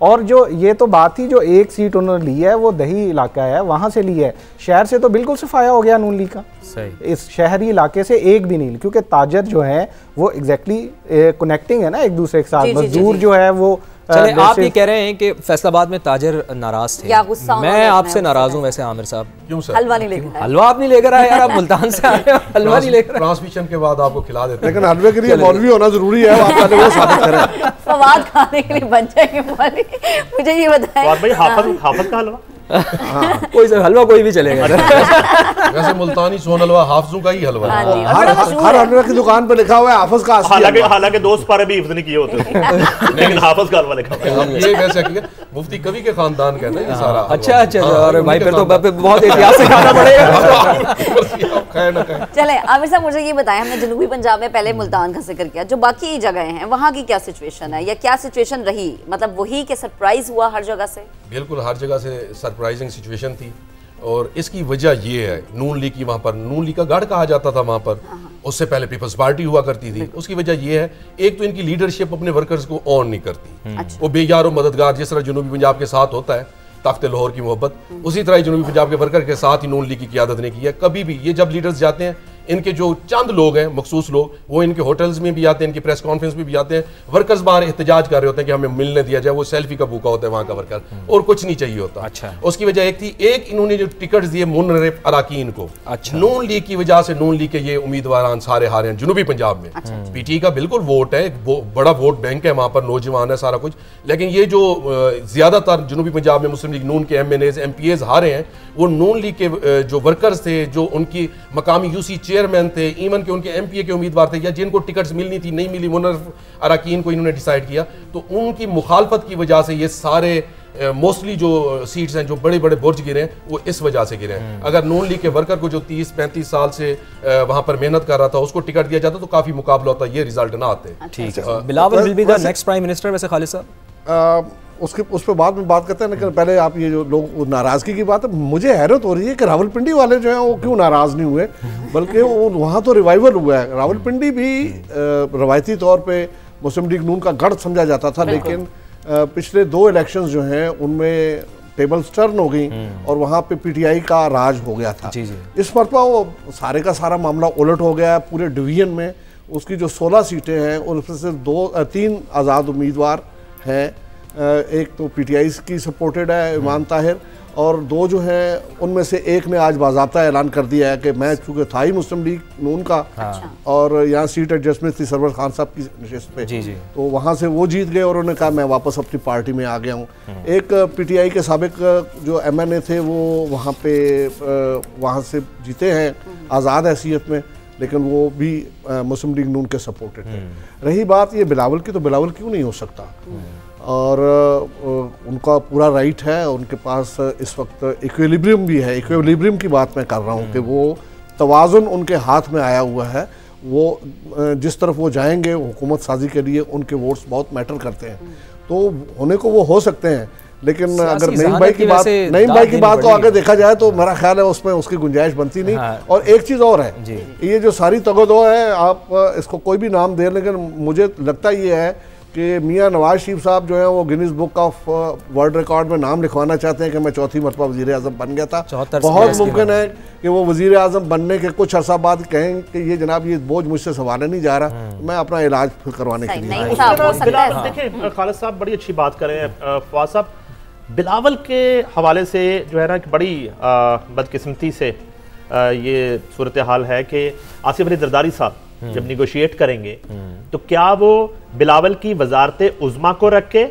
S8: और जो ये तो बात थी जो एक सीट उन्होंने ली है वो दही इलाका है, वहाँ से ली है, शहर से तो बिल्कुल सफाया हो गया नून लीग का। सही। इस शहरी इलाके से एक भी नहीं, क्योंकि ताजर जो है वो एग्जैक्टली कनेक्टिंग है ना एक दूसरे के साथ। मजदूर जो है वो
S1: चले आप ये कह रहे हैं कि फैसलाबाद में ताजर नाराज थे, मैं आपसे नाराज हूँ वैसे आमिर साहब।
S9: क्यों सर?
S2: हलवा नहीं लेकर आए।
S1: हलवा आप नहीं लेकर आए यार, आप मुल्तान से आए हो, हलवा नहीं लेकर।
S9: ट्रांसमिशन के बाद आपको खिला देते हैं,
S6: लेकिन हलवे के लिए मौलवी होना जरूरी है, आप पहले वो साबित करें।
S2: फवाद खाने के लिए बन जाएंगे मौलवी, मुझे ये बताएं।
S7: फवाद भाई हाफिज का हलवा
S1: कोई हलवा कोई भी चलेगा।
S9: वैसे मुल्तानी सोन हलवा हाफिजों का ही हलवा है।
S6: हर हलवे की दुकान पे लिखा हुआ है हाफिज का।
S7: हालांकि दोस्त पारे भी हिफ्ज नहीं किए होते लेकिन हाफिज का हलवा लिखा हुआ है।
S9: ये वैसे मुफ्ती कवि के खानदान का है ये सारा।
S1: अच्छा और भाई फिर तो बहुत एहतियात से खाना पड़ेगा।
S2: चले आमिर साहब मुझे ये बताएं, हमने जनूबी पंजाब में पहले मुल्तान का जिक्र किया, जो बाकी जगह हैं वहाँ की क्या सिचुएशन है या क्या सिचुएशन रही? मतलब वही के सरप्राइज हुआ हर जगह से?
S9: बिल्कुल हर जगह से सरप्राइजिंग सिचुएशन थी और इसकी वजह ये है नून लीग की, वहाँ पर नून लीग का गढ़ कहा जाता था वहाँ पर, उससे पहले पीपल्स पार्टी हुआ करती थी। उसकी वजह ये है, एक तो इनकी लीडरशिप अपने वर्कर्स को ऑन नहीं करती, वो बेयार मददगार, जिस तरह जनूबी पंजाब के साथ होता है ताकत लाहौर की मोहब्बत, उसी तरह जनूबी पंजाब के वर्कर के साथ ही नून लीग की क़यादत ने की है। कभी भी ये जब लीडर्स जाते हैं, इनके जो चंद लोग हैं मखसूस लोग, वो इनके होटल्स में भी आते हैं, इनकी प्रेस कॉन्फ्रेंस में भी आते हैं, वर्कर्स बाहर एहतजाज कर रहे होते हैं कि हमें मिलने दिया जाए, वो सेल्फी का भूखा होता है वहाँ का वर्कर, और कुछ नहीं चाहिए होता। अच्छा। उसकी वजह एक थी, एक इन्होंने जो टिकट्स दिए मुनरफ अराकीन को, अच्छा, नून लीग की वजह से नून लीग के ये उम्मीदवार सारे हारे हैं जनूबी पंजाब में। अच्छा। PTI का बिल्कुल वोट है, बड़ा वोट बैंक है वहाँ पर, नौजवान है सारा कुछ, लेकिन ये जो ज्यादातर जनूबी पंजाब में मुस्लिम लीग नून के MNAs MPAs हारे हैं, वो नून लीग के जो वर्कर्स थे, जो उनकी मकामी UC चेयरमैन थे, इवन के उनके MPA के उम्मीदवार थे, या जिनको टिकट्स मिलनी थी नहीं मिली, मुनरफ अराकीन को इन्होंने डिसाइड किया, तो उनकी मुखालफत की वजह से ये सारे मोस्टली जो सीट्स हैं, जो बड़े बड़े बुर्ज गिरे हैं, वो इस वजह से गिरे हैं। अगर नून लीग के वर्कर को जो 30-35 साल से वहां पर मेहनत कर रहा था उसको टिकट दिया जाता तो काफी मुकाबला होता, ये रिजल्ट ना आते।
S1: ठीक है, Bilawal will be the next prime minister. वैसे खालिद साहब
S6: उस पर बाद में बात करते हैं, लेकिन पहले आप ये जो लोग नाराजगी की बात है, मुझे हैरत हो रही है कि रावलपिंडी वाले जो हैं वो क्यों नाराज नहीं हुए, बल्कि वो वहाँ तो रिवाइवल हुआ है। रावलपिंडी भी रवायती तौर पे मुस्लिम लीग नून का गढ़ समझा जाता था, लेकिन पिछले 2 इलेक्शंस जो हैं उनमें टेबल्स टर्न हो गई और वहाँ पे PTI का राज हो गया था। इस मरतबा वो सारे का सारा मामला उलट हो गया। पूरे डिवीजन में उसकी जो 16 सीटें हैं उनमें से 3 आज़ाद उम्मीदवार हैं। एक तो PTI की सपोर्टेड है इमाम ताहिर, और 2 जो हैं उनमें से एक ने आज बाज़ाब्ता ऐलान कर दिया है कि मैं चूँकि था ही मुस्लिम लीग नून का, और यहाँ सीट एडजस्टमेंट थी सरवर खान साहब की नशिस्त पे, तो वहाँ से वो जीत गए और उन्होंने कहा मैं वापस अपनी पार्टी में आ गया हूँ। एक PTI के साबिक जो MNA थे वो वहाँ से जीते हैं आज़ाद हैसियत में, लेकिन वो भी मुस्लिम लीग नून के सपोर्टेड थे। रही बात ये बिलावल की, तो बिलावल क्यों नहीं हो सकता, और उनका पूरा राइट है, उनके पास इस वक्त इक्विलिब्रियम भी है। इक्विलिब्रियम की बात मैं कर रहा हूँ कि वो तवाज़ुन उनके हाथ में आया हुआ है, वो जिस तरफ वो जाएंगे हुकूमत साजी के लिए उनके वोट्स बहुत मैटर करते हैं, तो होने को वो हो सकते हैं, लेकिन अगर नईम भाई की बात को आगे देखा जाए तो मेरा ख्याल है उसमें उसकी गुंजाइश बनती नहीं। और एक चीज़ और है, ये जो सारी तगदो है, आप इसको कोई भी नाम दे, लेकिन मुझे लगता ये है कि मियाँ नवाज शरीफ साहब जो है वो Guinness book of world record में नाम लिखवाना चाहते हैं कि मैं चौथी मरतबा वज़ीर आज़म बन गया था। बहुत मुमकिन है कि वो वज़ीर आज़म बनने के कुछ अर्सा बाद कहें कि ये जनाब ये बोझ मुझसे संभालने नहीं जा रहा, मैं अपना इलाज फिर करवाने के लिए।
S7: देखिए खालिद साहब बड़ी अच्छी बात करें, फवाद साहब बिलावल के हवाले से जो है ना कि बड़ी बदकिस्मती से ये सूरत हाल है कि आसिफ अली जरदारी साहब जब निगोशिएट करेंगे तो क्या वो बिलावल की वजारत उज़्मा को रख के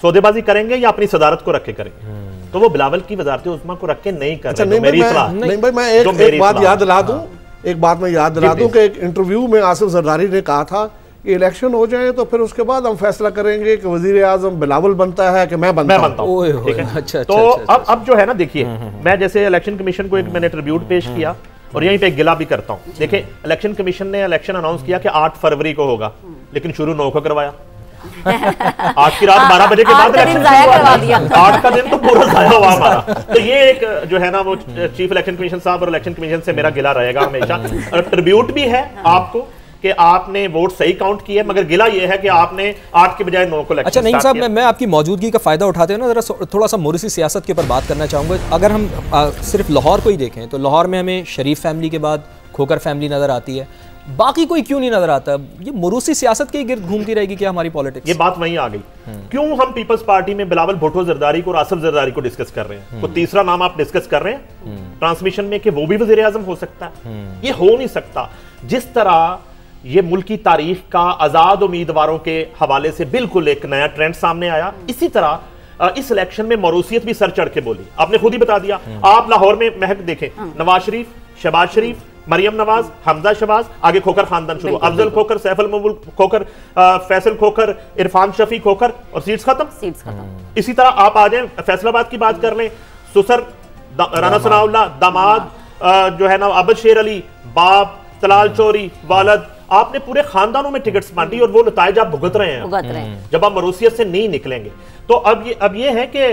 S7: सौदेबाजी करेंगे या अपनी सदारत को रख के करेंगे? तो वो बिलावल की वजारत उज़्मा को रख के नहीं कर रहे।
S6: नहीं भाई, मैं एक बात याद दिला दूं, एक बात मैं याद दिला दूं कि एक इंटरव्यू में आसिफ जरदारी ने कहा था कि इलेक्शन हो जाए तो फिर उसके बाद हम फैसला करेंगे कि वजीर आजम बिलावल बनता है कि मैं बनता हूं।
S7: ठीक है, तो अब जो है ना, देखिए मैं जैसे इलेक्शन कमीशन को एक मैंने ट्रिब्यूट पेश किया और यहीं पे गिला भी करता हूं। देखिए इलेक्शन कमीशन ने इलेक्शन अनाउंस किया कि 8 फरवरी को होगा, लेकिन शुरू 9 को करवाया। 8 की रात 12 बजे के बाद इलेक्शन करवा दिया। 8 का दिन तो पूरा जाया हुआ हमारा। तो ये एक जो है ना वो चीफ इलेक्शन कमीशन साहब और इलेक्शन कमीशन से मेरा गिला रहेगा हमेशा। और ट्रिब्यूट भी है आपको कि आपने वोट सही काउंट किए, मगर गिला ये है कि आपने 8 के बजाय 9 को इलेक्शन।
S1: अच्छा नईम साहब, मैं आपकी मौजूदगी का फायदा उठाते हैं ना, जरा थोड़ा सा मोरिसी सियासत के ऊपर बात करना चाहूँगा। अगर हम सिर्फ लाहौर को ही देखें तो लाहौर में हमें शरीफ फैमिली के बाद खोकर फैमिली नजर आती है, बाकी कोई क्यों नहीं नजर आता? ये मोरूसी सियासत के गिर्द घूमती रहेगी क्या हमारी पॉलिटिक्स?
S7: ये बात वहीं आ गई। क्यों हम पीपल्स पार्टी में बिलावल भुट्टो जरदारी को और आसिफ जरदारी को डिस्कस कर रहे हैं? कोई तीसरा नाम आप डिस्कस कर रहे हैं ट्रांसमिशन में कि वो भी वजीर आजम हो सकता है? ये हो नहीं सकता। जिस तरह ये मुल्क की तारीख का आजाद उम्मीदवारों के हवाले से बिल्कुल एक नया ट्रेंड सामने आया, इसी तरह इस इलेक्शन में मौरूसियत भी सर चढ़ के बोली। आपने खुद ही बता दिया, आप लाहौर में महक देखें, नवाज शरीफ, शहबाज शरीफ, मरियम नवाज, हमजा शहबाज, आगे खोकर खानदान शुरू, अफजल खोकर, सैफुल मुल्क खोकर, फैसल खोकर, इरफान शफी खोकर, और सीट्स खत्म। इसी तरह आप आ जाए फैसलाबाद की बात कर लें, सुसर, राना सनाउल्लाह, दामाद जो है ना अबद शेर अली, बाप, तलाल चोरी, वालद, आपने पूरे खानदानों में टिकट्स बांटी और वो नताइज आप भुगत रहे हैं जब आप मरूसियत से नहीं निकलेंगे। तो अब ये है कि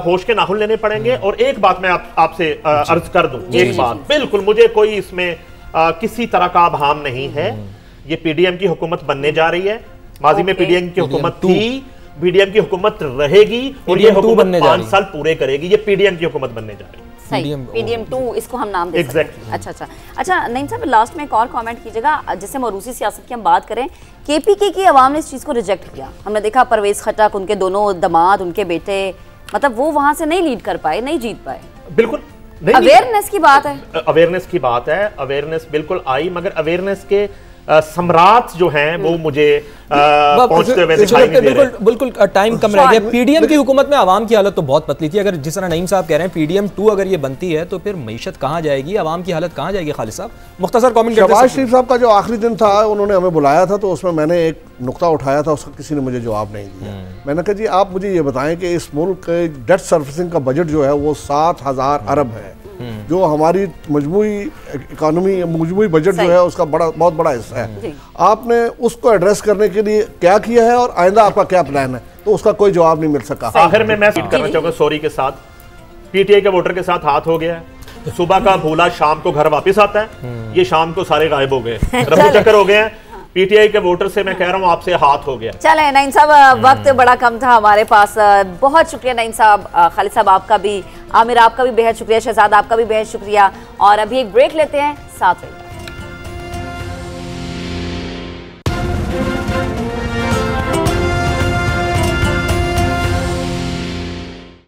S7: होश के नाखून लेने पड़ेंगे। और एक बात मैं आपसे अर्ज कर दूं, एक बात बिल्कुल, मुझे कोई इसमें किसी तरह का आभाम नहीं है। ये पीडीएम की हुकूमत बनने जा रही है। माजी में पीडीएम की हुकूमत थी, पीडीएम की हुकूमत रहेगी और ये हुकूमत 5 साल पूरे करेगी। ये पीडीएम की हुकूमत बनने जा रही है।
S2: पीडीएम 2 इसको हम नाम दे सकते हैं। अच्छा नईम साहब, लास्ट में एक और कमेंट कीजिएगा। जैसे मरूसी सियासत की हम बात करें, केपीके की आवाम ने इस चीज़ को रिजेक्ट किया। हमने देखा परवेज खटक, उनके दोनों दामाद, उनके बेटे, मतलब वो वहां से नहीं लीड कर पाए, नहीं जीत पाए।
S7: बिल्कुल
S2: अवेयरनेस की बात है,
S7: अवेयरनेस बिल्कुल आई, मगर अवेयरनेस के सम्राट जो हैं वो मुझे पहुंचते हुए दिखाई नहीं दे रहे।
S1: बिल्कुल टाइम कम रह गया। पीडीएम की हुकूमत में आवाम की हालत तो बहुत पतली थी। अगर जिस तरह नईम साहब कह रहे हैं पीडीएम 2 अगर ये बनती है तो फिर मईशत कहाँ जाएगी, आवाम की हालत कहाँ जाएगी? खालिद साहब मुख्तसर कमेंट करते हैं।
S6: शहबाज शरीफ साहब का जो आखिरी दिन था, उन्होंने हमें बुलाया था तो उसमें मैंने एक नुक्ता उठाया था, उसका किसी ने मुझे जवाब नहीं दिया। मैंने कहा जी आप मुझे ये बताएं कि इस मुल्क के डेट सर्विसिंग का बजट जो है वो 7,000 अरब है, जो हमारी मजमूई इकानमी मजमूई बजट जो है उसका बहुत बड़ा हिस्सा है। आपने उसको एड्रेस करने के लिए क्या किया है और आइंदा आपका क्या प्लान है? तो उसका कोई जवाब नहीं मिल सका।
S7: आखिर में मैं फीड करना चाहूंगा सॉरी के साथ, पीटीआई के वोटर के साथ हाथ हो गया है। सुबह का भूला शाम को घर वापस आता है, ये शाम को सारे गायब हो गए, रफू चक्कर हो गए हैं। पीटीआई के वोटर से मैं कह रहा हूँ आपसे हाथ हो गया।
S2: चले नईम साहब, वक्त बड़ा कम था हमारे पास। बहुत शुक्रिया नईम साहब, खालिद साहब आपका भी, आमिर आपका भी बेहद शुक्रिया, शहजाद आपका भी बेहद शुक्रिया। और अभी एक ब्रेक लेते हैं, साथ रहिए।